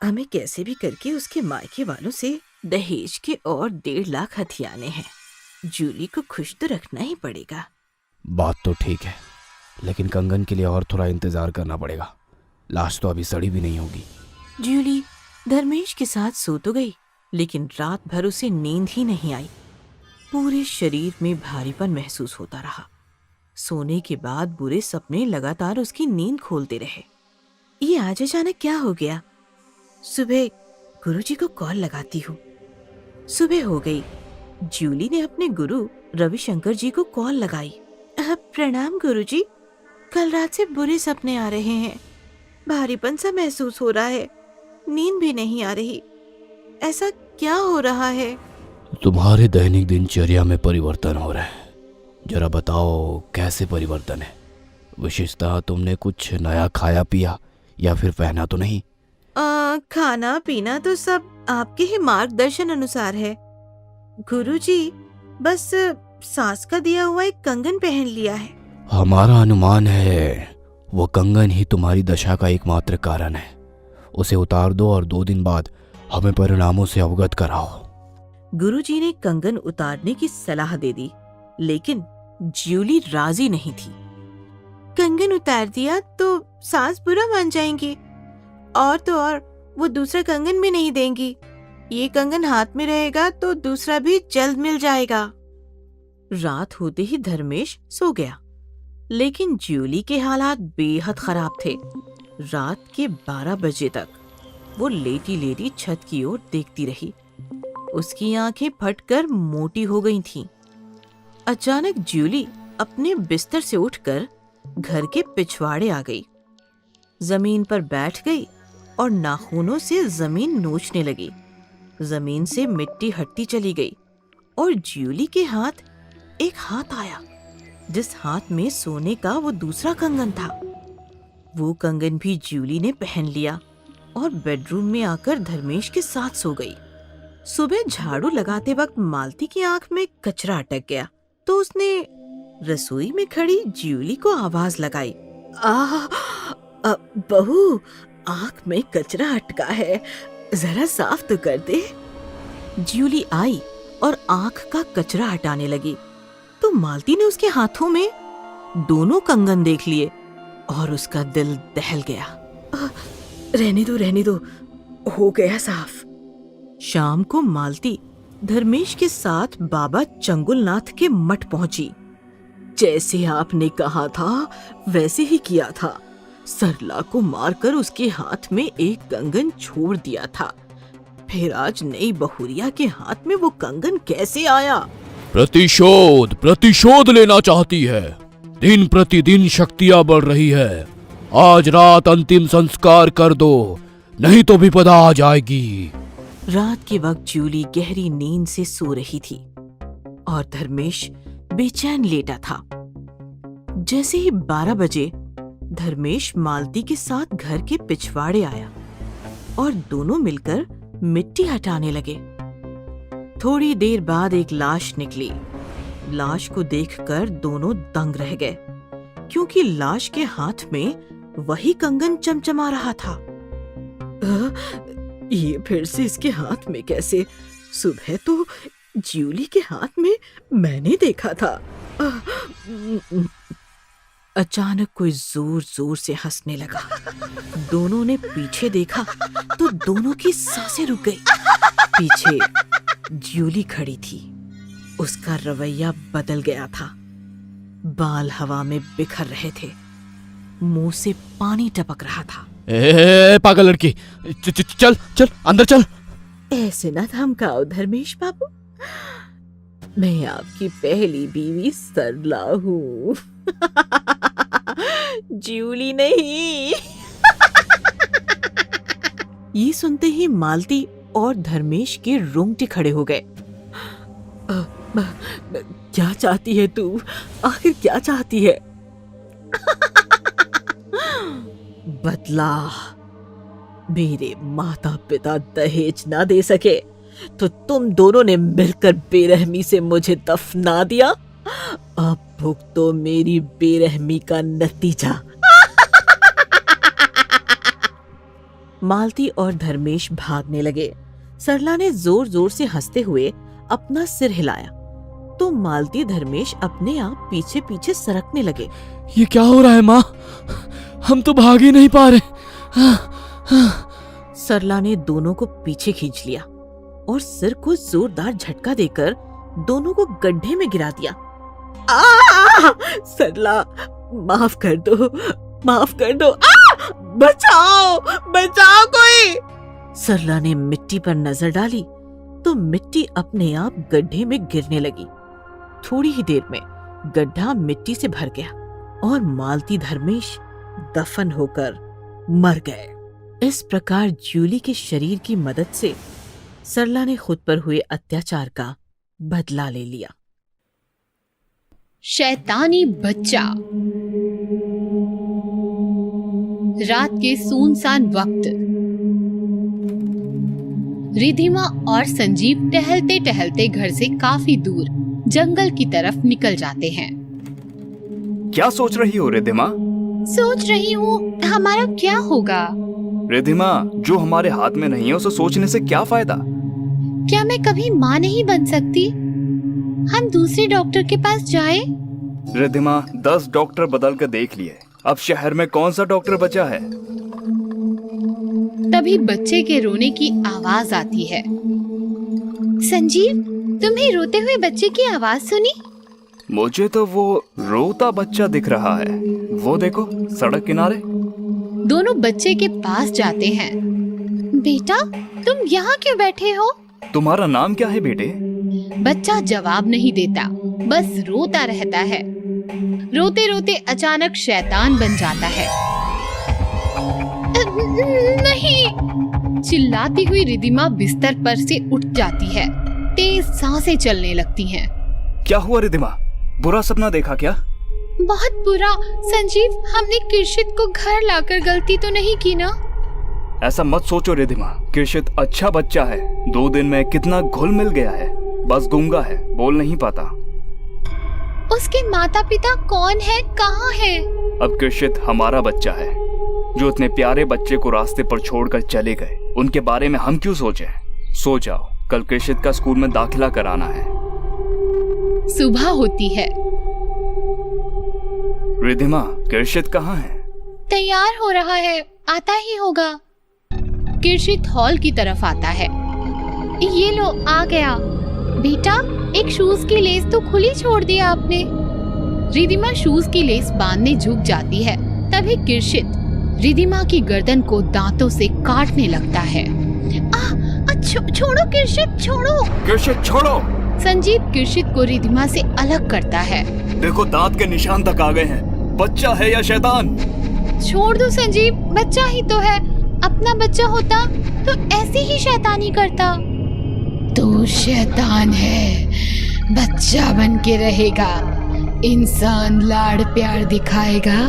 हमें कैसे भी करके उसके मायके वालों से दहेज के और 1.5 लाख हथियाने हैं। जूली को खुश तो रखना ही पड़ेगा। बात तो ठीक है, लेकिन कंगन के लिए और थोड़ा इंतजार करना पड़ेगा। लाश तो अभी सड़ी भी नहीं होगी। जूली धर्मेश के साथ सो तो गई, लेकिन रात भर उसे नींद ही नहीं आई। पूरे शरीर में भारीपन महसूस होता रहा। सोने के बाद बुरे सपने लगातार उसकी नींद खोलते रहे। ये आज अचानक क्या हो गया? सुबह गुरुजी को कॉल लगाती हूँ। सुबह हो गई। जूली ने अपने गुरु रविशंकर जी को कॉल लगाई। प्रणाम गुरुजी, कल रात से बुरे सपने आ रहे हैं। भारीपन सा महसूस हो रहा है, नींद भी नहीं आ रही। ऐसा क्या हो रहा है? तुम्हारे दैनिक दिनचर्या में परिवर्तन हो रहा है। जरा बताओ कैसे परिवर्तन है? विशेषतः तुमने कुछ नया खाया पिया या फिर पहना तो नहीं? खाना पीना तो सब आपके ही मार्गदर्शन अनुसार है गुरुजी। बस सास का दिया हुआ एक कंगन पहन लिया है। हमारा अनुमान है वो कंगन ही तुम्हारी दशा का एकमात्र कारण है। उसे उतार दो और 2 दिन बाद हमें परिणामों से अवगत कराओ। गुरुजी ने कंगन उतारने की सलाह दे दी, लेकिन जूली राजी नहीं थी। कंगन उतार दिया तो सास बुरा मान जाएंगी, और तो और वो दूसरा कंगन भी नहीं देंगी। ये कंगन हाथ में रहेगा तो दूसरा भी जल्द मिल जाएगा। रात होते ही धर्मेश सो गया, लेकिन जूली के हालात बेहद खराब थे। रात के 12 बजे तक वो लेटी लेटी छत की ओर देखती रही। उसकी आंखें फटकर मोटी हो गई थीं। अचानक जूली अपने बिस्तर से उठकर घर के पिछवाड़े आ गई, जमीन पर बैठ गई और नाखूनों से जमीन नोचने लगी। जमीन से मिट्टी हटती चली गई और जूली के हाथ एक हाथ आया, जिस हाथ में सोने का वो दूसरा कंगन था। वो कंगन भी जूली ने पहन लिया और बेडरूम में आकर धर्मेश के साथ सो गई। सुबह झाड़ू लगाते वक्त मालती की आंख में कचरा अटक गया, तो उसने रसोई में खड़ी जूली को आवाज लगाई। बहू, आंख में कचरा अटका है, जरा साफ तो कर दे। जूली आई और आंख का कचरा हटाने लगी, तो मालती ने उसके हाथों में दोनों कंगन देख लिए और उसका दिल दहल गया। रहने दो, हो गया साफ। शाम को मालती धर्मेश के साथ बाबा चंगुलनाथ के मठ पहुंची। जैसे आपने कहा था वैसे ही किया था। सरला को मारकर उसके हाथ में एक कंगन छोड़ दिया था। फिर आज नई बहुरिया के हाथ में वो कंगन कैसे आया? प्रतिशोध लेना चाहती है। दिन प्रतिदिन शक्तियां बढ़ रही है। आज रात अंतिम संस्कार कर दो, नहीं तो विपदा आ जाएगी। रात के वक्त जूली गहरी नींद से सो रही थी और धर्मेश बेचैन लेटा था। जैसे ही 12 बजे धर्मेश मालती के साथ घर के पिछवाड़े आया और दोनों मिलकर मिट्टी हटाने लगे। थोड़ी देर बाद एक लाश निकली। लाश को देखकर दोनों दंग रह गए, क्योंकि लाश के हाथ में वही कंगन चमचमा रहा था। ये फिर से इसके हाथ में कैसे? सुबह तो जूली के हाथ में मैंने देखा था। अचानक कोई जोर जोर से हंसने लगा। दोनों ने पीछे देखा तो दोनों की सांसें रुक गई। पीछे जूली खड़ी थी। उसका रवैया बदल गया था। बाल हवा में बिखर रहे थे, मुंह से पानी टपक रहा था। पागल लड़की, चल अंदर चल। ऐसे ना धमकाओ धर्मेश बाबू, मैं आपकी पहली बीवी सरला हूँ। जूली नहीं। ये सुनते ही मालती और धर्मेश के रोंगटे खड़े हो गए। क्या चाहती है तू? आखिर क्या चाहती है? बदला। मेरे माता पिता दहेज ना दे सके तो तुम दोनों ने मिलकर बेरहमी से मुझे दफना दिया। अब भुगतो मेरी बेरहमी का नतीजा। मालती और धर्मेश भागने लगे। सरला ने जोर जोर से हंसते हुए अपना सिर हिलाया तो मालती धर्मेश अपने आप पीछे पीछे सरकने लगे। ये क्या हो रहा है माँ? हम तो भाग ही नहीं पा रहे। सरला ने दोनों को पीछे खींच लिया और सिर को जोरदार झटका देकर दोनों को गड्ढे में गिरा दिया। सरला, माफ कर दो, माफ कर दो। बचाओ, बचाओ कोई। सरला ने मिट्टी पर नजर डाली तो मिट्टी अपने आप गड्ढे में गिरने लगी। थोड़ी ही देर में गड्ढा मिट्टी से भर गया और मालती धर्मेश दफन होकर मर गए। इस प्रकार जूली के शरीर की मदद से सरला ने खुद पर हुए अत्याचार का बदला ले लिया। शैतानी बच्चा। रात के सुनसान वक्त रिधिमा और संजीव टहलते टहलते घर से काफी दूर जंगल की तरफ निकल जाते हैं। क्या सोच रही हो रिधिमा? सोच रही हूँ हमारा क्या होगा। रिधिमा, जो हमारे हाथ में नहीं है उसे सोचने से क्या फायदा? क्या मैं कभी माँ नहीं बन सकती? हम दूसरे डॉक्टर के पास जाएं? रिधिमा, 10 डॉक्टर बदल कर देख लिए, अब शहर में कौन सा डॉक्टर बचा है? तभी बच्चे के रोने की आवाज आती है। संजीव, तुम्हें रोते हुए बच्चे की आवाज सुनी? मुझे तो वो रोता बच्चा दिख रहा है। वो देखो, सड़क किनारे। दोनों बच्चे के पास जाते हैं। बेटा, तुम यहाँ क्यों बैठे हो? तुम्हारा नाम क्या है बेटे? बच्चा जवाब नहीं देता, बस रोता रहता है। रोते रोते अचानक शैतान बन जाता है। नहीं! चिल्लाती हुई रिधिमा बिस्तर पर से उठ जाती है। तेज सांसें चलने लगती हैं। क्या हुआ रिधिमा? बुरा सपना देखा क्या? बहुत बुरा। संजीव, हमने किर्शित को घर लाकर गलती तो नहीं की ना? ऐसा मत सोचो रिधिमा, किर्शित अच्छा बच्चा है। 2 दिन में कितना घुल मिल गया है। बस गूंगा है, बोल नहीं पाता। उसके माता पिता कौन है, कहाँ है? अब किर्शित हमारा बच्चा है। जो इतने प्यारे बच्चे को रास्ते पर छोड़कर चले गए, उनके बारे में हम क्यों सोचें? सो जाओ, कल किर्शित का स्कूल में दाखिला कराना है। सुबह होती है। रिधिमा, किर्शित कहाँ है? तैयार हो रहा है, आता ही होगा। किर्शित हॉल की तरफ आता है। ये लो, आ गया। बेटा, एक शूज की लेस तो खुली छोड़ दिया आपने। रिधिमा शूज की लेस बांधने झुक जाती है। तभी किर्शित रिधिमा की गर्दन को दांतों से काटने लगता है। छोड़ो किर्शित, छोड़ो। किर्शित, छोड़ो। संजीव किर्शित को रिधिमा से अलग करता है। देखो, दांत के निशान तक आ गए हैं। बच्चा है या शैतान? छोड़ दो संजीव, बच्चा ही तो है। अपना बच्चा होता तो ऐसे ही शैतानी करता। तू शैतान है, बच्चा बन के रहेगा। इंसान लाड़ प्यार दिखाएगा,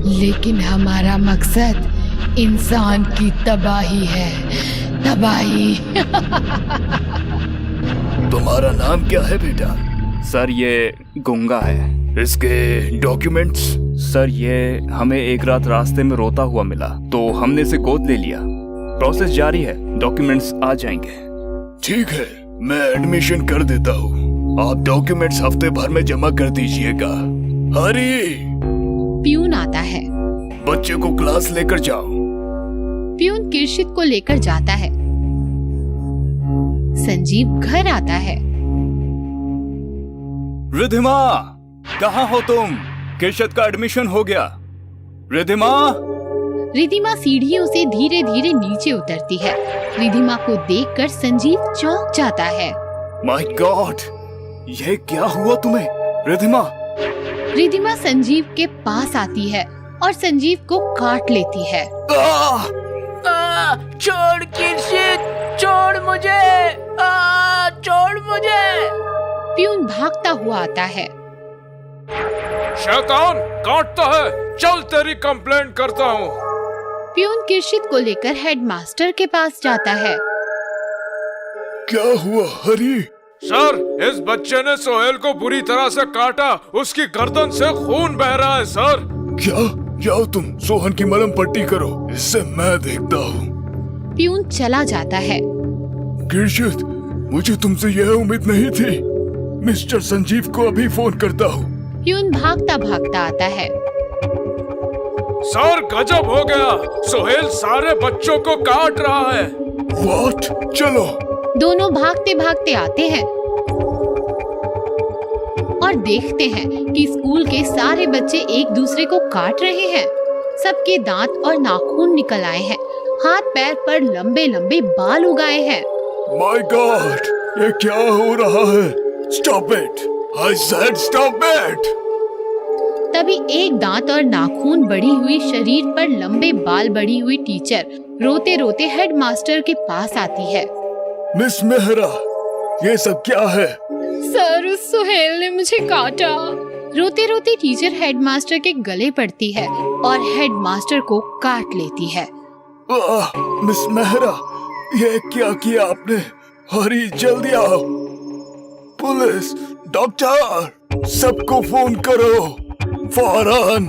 लेकिन हमारा मकसद इंसान की तबाही है, तबाही। तुम्हारा नाम क्या है बेटा? सर, ये गूंगा है। इसके डॉक्यूमेंट्स? सर, ये हमें एक रात रास्ते में रोता हुआ मिला तो हमने इसे गोद ले लिया। प्रोसेस जारी है, डॉक्यूमेंट्स आ जाएंगे। ठीक है, मैं एडमिशन कर देता हूँ। आप डॉक्यूमेंट्स हफ्ते भर में जमा कर दीजिएगा। हरी! प्यून आता है। बच्चे को क्लास लेकर जाओ। प्यून किर्शित को लेकर जाता है। संजीव घर आता है। रिधिमा, कहाँ हो तुम? किर्शित का एडमिशन हो गया। रिधिमा! रिधिमा सीढ़ियों से धीरे धीरे नीचे उतरती है। रिधिमा को देखकर संजीव चौंक जाता है। माय गॉड, ये क्या हुआ तुम्हें? रिधिमा! रिधिमा संजीव के पास आती है और संजीव को काट लेती है। छोड़ किर्शित, छोड़ मुझे, छोड़ मुझे। प्यून भागता हुआ आता है। शैतान काटता है, चल तेरी कंप्लेंट करता हूँ। प्यून किर्शित को लेकर हेडमास्टर के पास जाता है। क्या हुआ हरी? सर, इस बच्चे ने सोहेल को बुरी तरह से काटा, उसकी गर्दन से खून बह रहा है सर। क्या? जाओ तुम सोहन की मलहम पट्टी करो, इससे मैं देखता हूँ। प्यून चला जाता है। गिरशित, मुझे तुमसे यह उम्मीद नहीं थी। मिस्टर संजीव को अभी फोन करता हूँ। प्यून भागता भागता आता है। सर, गजब हो गया, सोहेल सारे बच्चों को काट रहा है। व्हाट? चलो। दोनों भागते भागते आते हैं और देखते हैं कि स्कूल के सारे बच्चे एक दूसरे को काट रहे हैं। सबके दांत और नाखून निकल आए हैं, हाथ पैर पर लंबे लंबे बाल उगाए हैं। माय गॉड, ये क्या हो रहा है? Stop it, I said stop it. तभी एक दांत और नाखून बढ़ी हुई शरीर पर लंबे बाल बढ़ी हुई टीचर रोते रोते हेडमास्टर के पास आती है। मिस मेहरा, ये सब क्या है? सर, उस सोहेल ने मुझे काटा। रोते रोते टीचर हेडमास्टर के गले पड़ती है और हेडमास्टर को काट लेती है। मिस मेहरा, ये क्या किया आपने? हरी, जल्दी आओ। पुलिस, डॉक्टर, सबको फोन करो फौरन,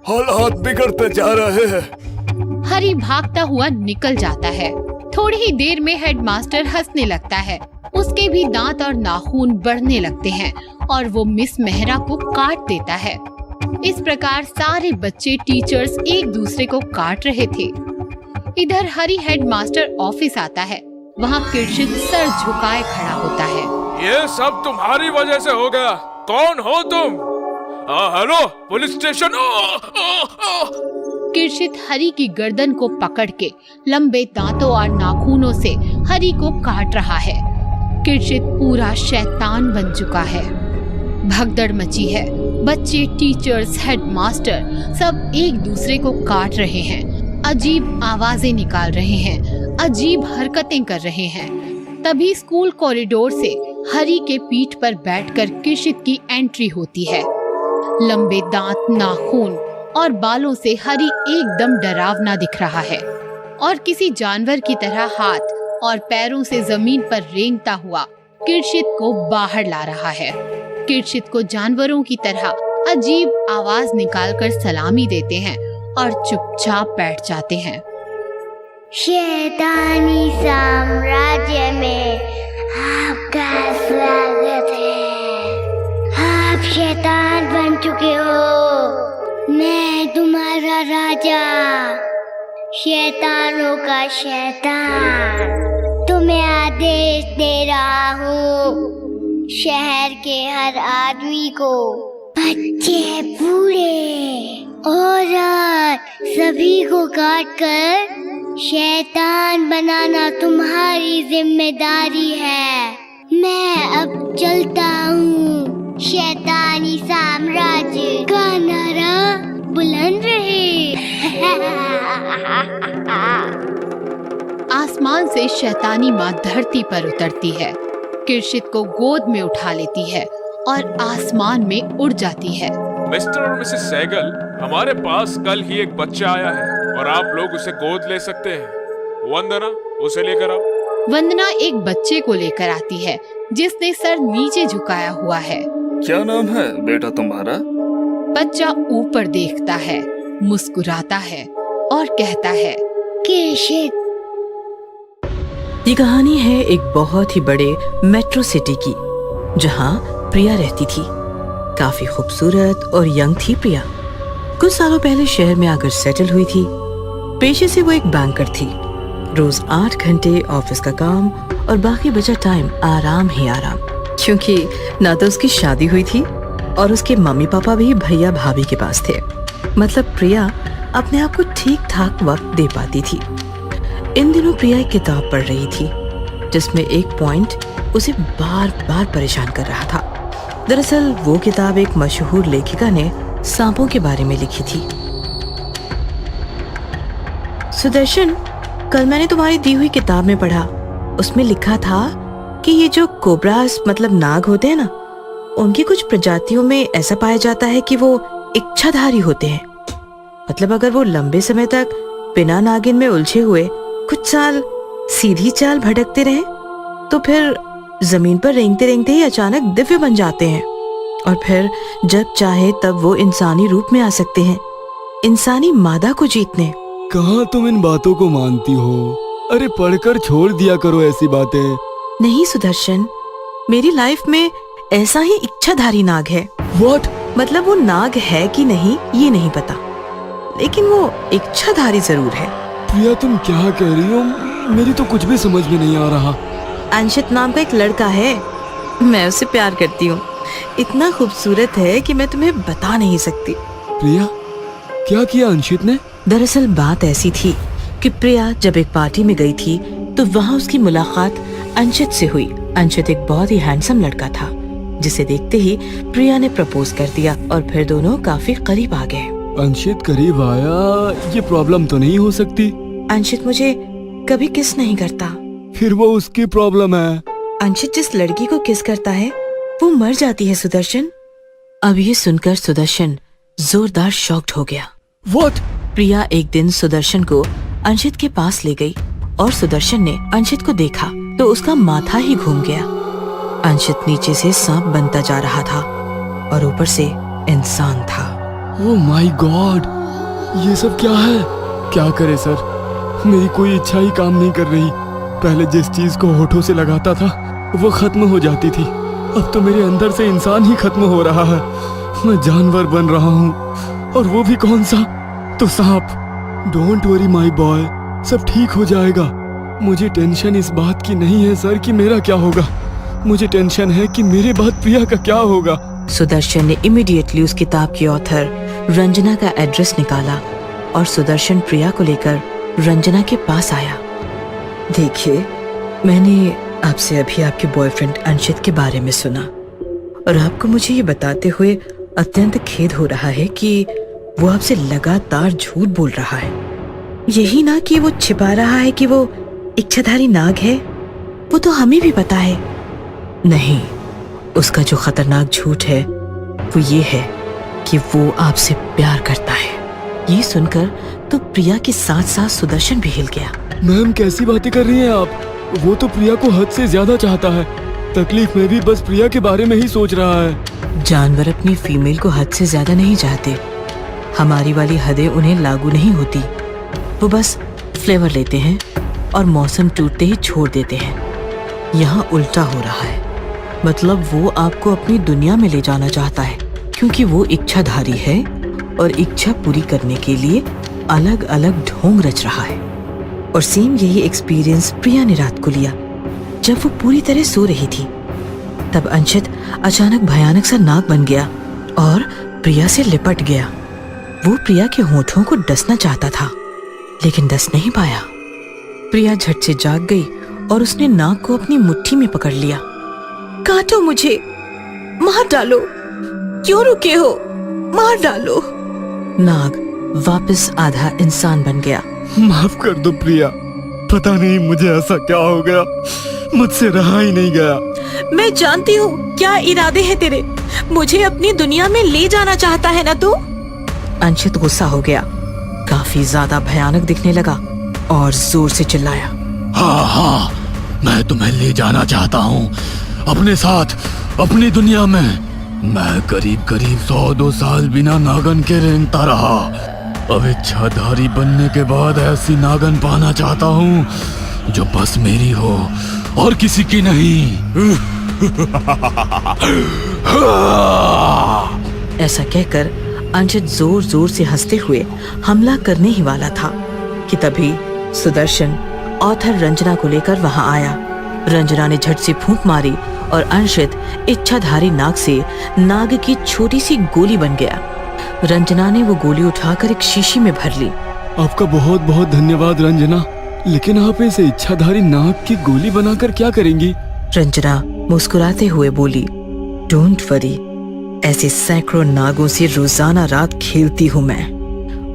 हालात बिगड़ते जा रहे हैं। हरी भागता हुआ निकल जाता है। थोड़ी ही देर में हेडमास्टर हंसने लगता है। उसके भी दांत और नाखून बढ़ने लगते हैं और वो मिस मेहरा को काट देता है। इस प्रकार सारे बच्चे टीचर्स एक दूसरे को काट रहे थे। इधर हरी हेडमास्टर ऑफिस आता है। वहाँ किरशित सर झुकाए खड़ा होता है। ये सब तुम्हारी वजह से हो गया। कौन हो तुम? Hello, police station. किरशित हरी की गर्दन को पकड़ के लंबे दांतों और नाखूनों से हरी को काट रहा है। किरशित पूरा शैतान बन चुका है। भगदड़ मची है। बच्चे, टीचर्स, हेडमास्टर सब एक दूसरे को काट रहे हैं, अजीब आवाजें निकाल रहे हैं, अजीब हरकतें कर रहे हैं। तभी स्कूल कॉरिडोर से हरी के पीठ पर बैठकर किरशित की एंट्री होती है। लंबे दांत, नाखून और बालों से हरी एकदम डरावना दिख रहा है और किसी जानवर की तरह हाथ और पैरों से जमीन पर रेंगता हुआ किरशित को बाहर ला रहा है। किरशित को जानवरों की तरह अजीब आवाज निकालकर सलामी देते हैं और चुपचाप बैठ जाते हैं। शैतानी साम्राज्य में आपका स्वागत है। आप शैतान बन चुके हो। मैं तुम्हारा राजा, शैतानों का शैतान। तुम्हें आदेश दे रहा हूँ, शहर के हर आदमी को, बच्चे, बूढ़े, औरत, सभी को काटकर शैतान बनाना तुम्हारी जिम्मेदारी है। मैं अब चलता हूँ। शैतानी साम्राज्य का नारा बुलंद रहे। आसमान से शैतानी माँ धरती पर उतरती है, किरशित को गोद में उठा लेती है और आसमान में उड़ जाती है। मिस्टर और मिसेस सहगल, हमारे पास कल ही एक बच्चा आया है और आप लोग उसे गोद ले सकते हैं। वंदना, उसे लेकर आओ। वंदना एक बच्चे को लेकर आती है जिसने सर नीचे झुकाया हुआ है। क्या नाम है बेटा तुम्हारा? बच्चा ऊपर देखता है, मुस्कुराता है और कहता है, किरशित। ये कहानी है एक बहुत ही बड़े मेट्रो सिटी की, जहाँ प्रिया रहती थी। काफी खूबसूरत और यंग थी प्रिया। कुछ सालों पहले शहर में आकर सेटल हुई थी। पेशे से वो एक बैंकर थी। रोज 8 घंटे ऑफिस का काम और बाकी बचा टाइम आराम ही आराम, क्योंकि ना तो उसकी शादी हुई थी और उसके मम्मी पापा भी भैया भाभी के पास थे। मतलब प्रिया अपने आप को ठीक ठाक वक्त दे पाती थी। इन दिनों प्रिया एक किताब पढ़ रही थी जिसमें एक पॉइंट उसे बार बार परेशान कर रहा था। दरअसल वो किताब एक मशहूर लेखिका ने सांपों के बारे में लिखी थी। सुदर्शन, कल मैंने तुम्हारी दी हुई किताब में पढ़ा, उसमें लिखा था कि ये जो कोबरास मतलब नाग होते हैं ना, उनकी कुछ प्रजातियों में ऐसा पाया जाता है कि वो इच्छाधारी होते हैं। मतलब अगर वो लंबे समय तक बिना नागिन में उलझे हुए कुछ साल सीधी चाल भटकते रहे तो फिर जमीन पर रेंगते रेंगते ही अचानक दिव्य बन जाते हैं और फिर जब चाहे तब वो इंसानी रूप में आ सकते हैं, इंसानी मादा को जीतने। कहाँ तुम इन बातों को मानती हो? अरे पढ़कर छोड़ दिया करो ऐसी बातें। नहीं सुदर्शन, मेरी लाइफ में ऐसा ही इच्छाधारी नाग है। What? मतलब वो नाग है कि नहीं ये नहीं पता, लेकिन वो इच्छाधारी जरूर है। प्रिया तुम क्या कह रही हो? मेरी तो कुछ भी समझ में नहीं आ रहा। अंशित नाम का एक लड़का है, मैं उससे प्यार करती हूँ। इतना खूबसूरत है कि मैं तुम्हें बता नहीं सकती। प्रिया, क्या किया अंशित ने? दरअसल बात ऐसी थी कि प्रिया जब एक पार्टी में गई थी तो वहाँ उसकी मुलाकात अंशित से हुई। अंशित एक बहुत ही हैंडसम लड़का था, जिसे देखते ही प्रिया ने प्रपोज कर दिया और फिर दोनों काफी करीब आ गए। अंशित करीब आया, ये प्रॉब्लम तो नहीं हो सकती? अंशित मुझे कभी किस नहीं करता। फिर वो उसकी प्रॉब्लम है। अंशित जिस लड़की को किस करता है वो मर जाती है सुदर्शन। अब ये सुनकर सुदर्शन जोरदार शॉक्ड हो गया। What? प्रिया एक दिन सुदर्शन को अंशित के पास ले गई और सुदर्शन ने अंशित को देखा तो उसका माथा ही घूम गया। अंशित नीचे से सांप बनता जा रहा था और ऊपर से इंसान था। ओह माय गॉड, ये सब क्या है? क्या करे सर, मेरी कोई इच्छा ही काम नहीं कर रही। पहले जिस चीज को होठों से लगाता था वो खत्म हो जाती थी, अब तो मेरे अंदर से इंसान ही खत्म हो रहा है। मैं जानवर बन रहा हूँ, और वो भी कौन सा? तो सांप। डोंट वरी माय बॉय, सब ठीक हो जाएगा। मुझे टेंशन इस बात की नहीं है सर कि मेरा क्या होगा, मुझे टेंशन है कि मेरे बाद प्रिया का क्या होगा। सुदर्शन ने इमीडिएटली उस किताब की ऑथर रंजना का एड्रेस निकाला और सुदर्शन प्रिया को लेकर रंजना के पास आया। देखिए, मैंने आपसे अभी आपके बॉयफ्रेंड अंशित के बारे में सुना और आपको मुझे ये बताते हुए अत्यंत खेद हो रहा है कि वो आपसे लगातार झूठ बोल रहा है। यही ना कि वो छिपा रहा है कि वो इच्छाधारी नाग है, वो तो हमें भी पता है। नहीं, उसका जो खतरनाक झूठ है वो ये है कि वो आपसे प्यार करता है। ये सुनकर तो प्रिया के साथ साथ सुदर्शन भी हिल गया। मैम कैसी बातें कर रही हैं आप? वो तो प्रिया को हद से ज्यादा चाहता है। तकलीफ में भी बस प्रिया के बारे में ही सोच रहा है। जानवर अपनी फीमेल को हद से ज्यादा नहीं चाहते, हमारी वाली हदें उन्हें लागू नहीं होती। वो बस फ्लेवर लेते हैं और मौसम टूटते ही छोड़ देते हैं। यहाँ उल्टा हो रहा है, मतलब वो आपको अपनी दुनिया में ले जाना चाहता है क्योंकि वो इच्छाधारी है और इच्छा पूरी करने के लिए अलग अलग ढोंग रच रहा है। और सेम यही एक्सपीरियंस प्रिया ने रात को लिया जब वो पूरी तरह सो रही थी। तब अंशित अचानक भयानक सा नाग बन गया और प्रिया से लिपट गया। वो प्रिया के होठों को डसना चाहता था लेकिन डस नहीं पाया। प्रिया झट से जाग गई और उसने नाग को अपनी मुट्ठी में पकड़ लिया। काटो मुझे, मार डालो, क्यों रुके हो, मार डालो। नाग वापस आधा इंसान बन गया। माफ कर दो प्रिया, पता नहीं मुझे ऐसा क्या हो गया, मुझसे रहा ही नहीं गया। मैं जानती हूँ क्या इरादे हैं तेरे, मुझे अपनी दुनिया में ले जाना चाहता है ना तू। अंशित गुस्सा हो गया, काफी ज्यादा भयानक दिखने लगा और जोर से चिल्लाया। हाँ, मैं तुम्हें ले जाना चाहता हूँ अपने साथ, अपनी दुनिया में। मैं करीब 100-2 साल बिना नागन के रेंगता रहा। अब इच्छाधारी बनने के बाद ऐसी नागन पाना चाहता हूँ जो बस मेरी हो और किसी की नहीं। ऐसा कहकर अंशित जोर जोर से हंसते हुए हमला करने ही वाला था कि तभी सुदर्शन ऑथर रंजना को लेकर वहां आया। रंजना ने झट से फूंक मारी और अंशित इच्छाधारी नाग से नाग की छोटी सी गोली बन गया। रंजना ने वो गोली उठाकर एक शीशी में भर ली। आपका बहुत बहुत धन्यवाद रंजना, लेकिन आप इसे इच्छाधारी नाग की गोली बनाकर क्या करेंगी? रंजना मुस्कुराते हुए बोली, डोंट वरी, ऐसे सैकड़ों नागों से रोजाना रात खेलती हूँ मैं।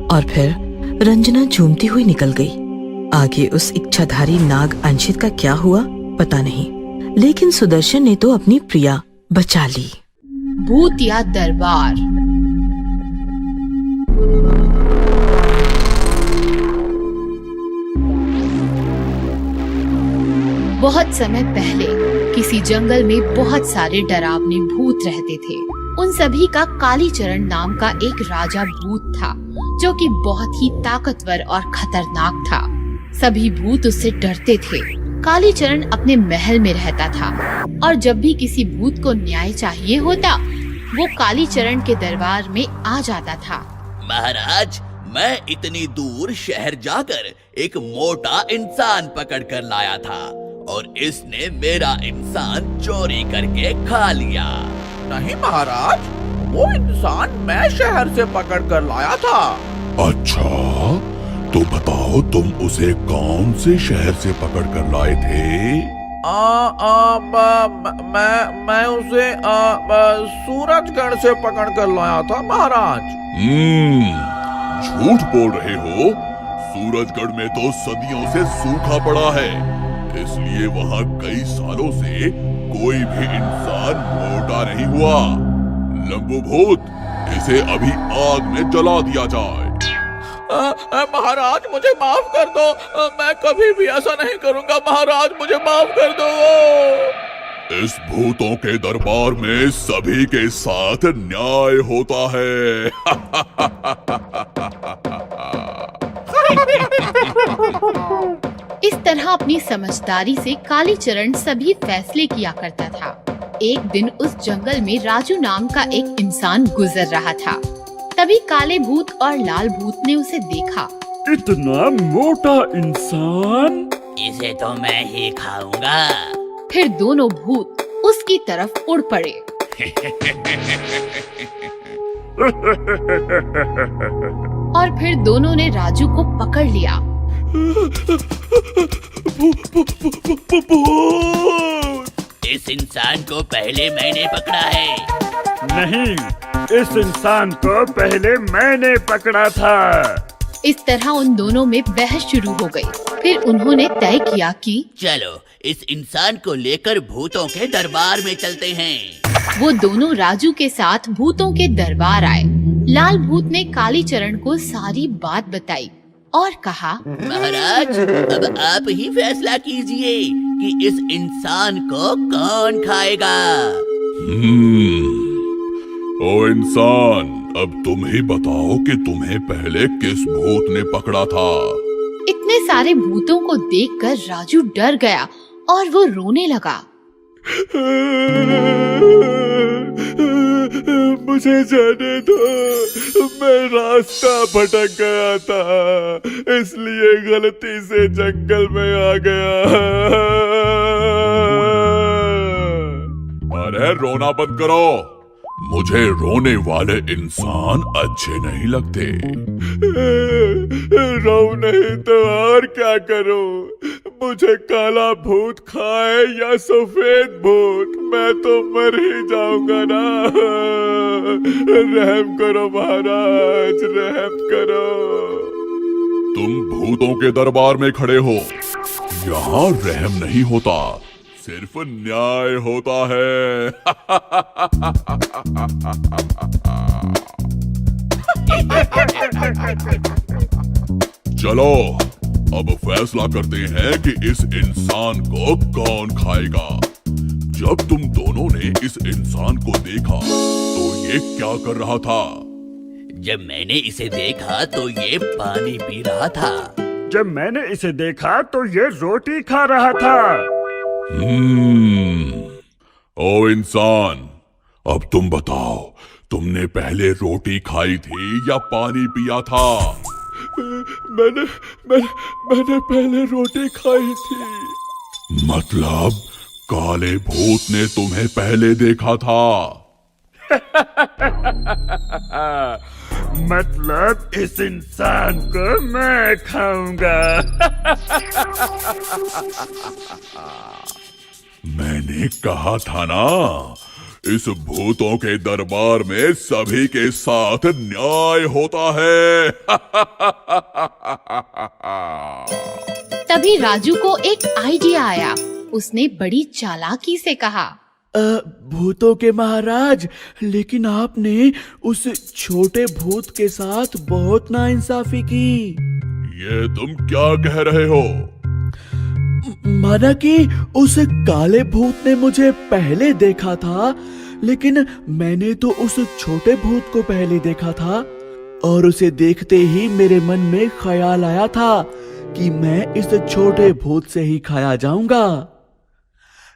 और फिर रंजना झूमती हुई निकल गई। आगे उस इच्छाधारी नाग अंशित का क्या हुआ पता नहीं, लेकिन सुदर्शन ने तो अपनी प्रिया बचा ली। भूतिया दरबार। बहुत समय पहले किसी जंगल में बहुत सारे डरावने भूत रहते थे। उन सभी का कालीचरण नाम का एक राजा भूत था, जो कि बहुत ही ताकतवर और खतरनाक था। सभी भूत उससे डरते थे। कालीचरण अपने महल में रहता था और जब भी किसी भूत को न्याय चाहिए होता, वो कालीचरण के दरबार में आ जाता था। महाराज, मैं इतनी दूर शहर जाकर एक मोटा इंसान पकड़ कर लाया था और इसने मेरा इंसान चोरी करके खा लिया। नहीं महाराज, वो इंसान मैं शहर से पकड़ कर लाया था। अच्छा, तो बताओ तुम उसे कौन से शहर से पकड़ कर लाए थे? मैं उसे सूरजगढ़ से पकड़ कर लाया था महाराज। झूठ बोल रहे हो। सूरजगढ़ में तो सदियों से सूखा पड़ा है, इसलिए वहाँ कई सालों से कोई भी इंसान मोटा नहीं हुआ। लंबूभूत, इसे अभी आग में जला दिया जाए। महाराज, मुझे माफ कर दो। मैं कभी भी ऐसा नहीं करूंगा महाराज, मुझे माफ कर दो। इस भूतों के दरबार में सभी के साथ न्याय होता है। इस तरह अपनी समझदारी से कालीचरण सभी फैसले किया करता था। एक दिन उस जंगल में राजू नाम का एक इंसान गुजर रहा था। तभी काले भूत और लाल भूत ने उसे देखा। इतना मोटा इंसान, इसे तो मैं ही खाऊंगा। फिर दोनों भूत उसकी तरफ उड़ पड़े। और फिर दोनों ने राजू को पकड़ लिया। इस इंसान को पहले मैंने पकड़ा है। नहीं, इस इंसान को पहले मैंने पकड़ा था। इस तरह उन दोनों में बहस शुरू हो गई। फिर उन्होंने तय किया कि चलो इस इंसान को लेकर भूतों के दरबार में चलते हैं। वो दोनों राजू के साथ भूतों के दरबार आए। लाल भूत ने कालीचरण को सारी बात बताई और कहा, महाराज, अब आप ही फैसला कीजिए कि इस इंसान को कौन खाएगा। ओ इंसान, अब तुम ही बताओ कि तुम्हें पहले किस भूत ने पकड़ा था? इतने सारे भूतों को देखकर राजू डर गया और वो रोने लगा। मुझे जाने दो, मैं रास्ता भटक गया था, इसलिए गलती से जंगल में आ गया। अरे रोना बंद करो, मुझे रोने वाले इंसान अच्छे नहीं लगते। रो नहीं तो और क्या करूं? मुझे काला भूत खाए या सफेद भूत, मैं तो मर ही जाऊंगा ना। रहम करो महाराज, रहम करो। तुम भूतों के दरबार में खड़े हो, यहाँ रहम नहीं होता, सिर्फ न्याय होता है। चलो अब फैसला करते हैं कि इस इंसान को कौन खाएगा। जब तुम दोनों ने इस इंसान को देखा तो ये क्या कर रहा था? जब मैंने इसे देखा तो ये पानी पी रहा था। जब मैंने इसे देखा तो ये रोटी खा रहा था। ओ इंसान, अब तुम बताओ, तुमने पहले रोटी खाई थी या पानी पिया था? मैंने पहले रोटी खाई थी। मतलब काले भूत ने तुम्हें पहले देखा था? मतलब इस इंसान को मैं खाऊंगा। मैंने कहा था ना, इस भूतों के दरबार में सभी के साथ न्याय होता है। तभी राजू को एक आइडिया आया। उसने बड़ी चालाकी से कहा, भूतों के महाराज, लेकिन आपने उस छोटे भूत के साथ बहुत नाइंसाफी की। ये तुम क्या कह रहे हो? माना कि उस काले भूत ने मुझे पहले देखा था, लेकिन मैंने तो उस छोटे भूत को पहले देखा था और उसे देखते ही मेरे मन में ख्याल आया था कि मैं इस छोटे भूत से ही खाया जाऊंगा।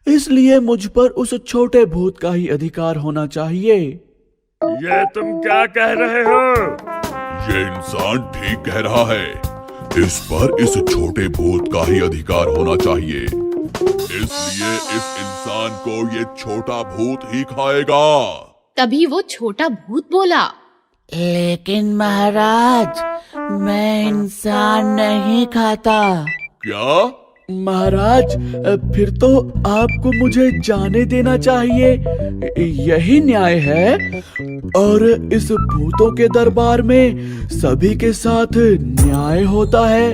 इसलिए मुझ पर उस छोटे भूत का ही अधिकार होना चाहिए। ये तुम क्या कह रहे हो? ये इंसान ठीक कह रहा है। इस पर इस छोटे भूत का ही अधिकार होना चाहिए, इसलिए इस इंसान को ये छोटा भूत ही खाएगा। तभी वो छोटा भूत बोला, लेकिन महाराज, मैं इंसान नहीं खाता। क्या? महाराज, फिर तो आपको मुझे जाने देना चाहिए, यही न्याय है। और इस भूतों के दरबार में सभी के साथ न्याय होता है।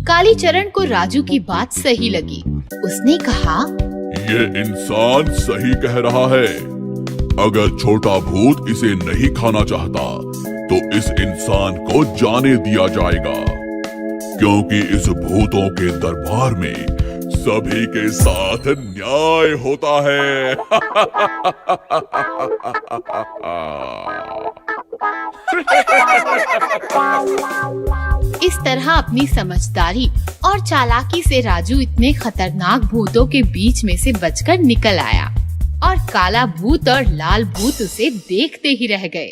कालीचरण को राजू की बात सही लगी। उसने कहा, ये इंसान सही कह रहा है। अगर छोटा भूत इसे नहीं खाना चाहता तो इस इंसान को जाने दिया जाएगा, क्योंकि इस भूतों के दरबार में सभी के साथ न्याय होता है। इस तरह अपनी समझदारी और चालाकी से राजू इतने खतरनाक भूतों के बीच में से बचकर निकल आया और काला भूत और लाल भूत उसे देखते ही रह गए।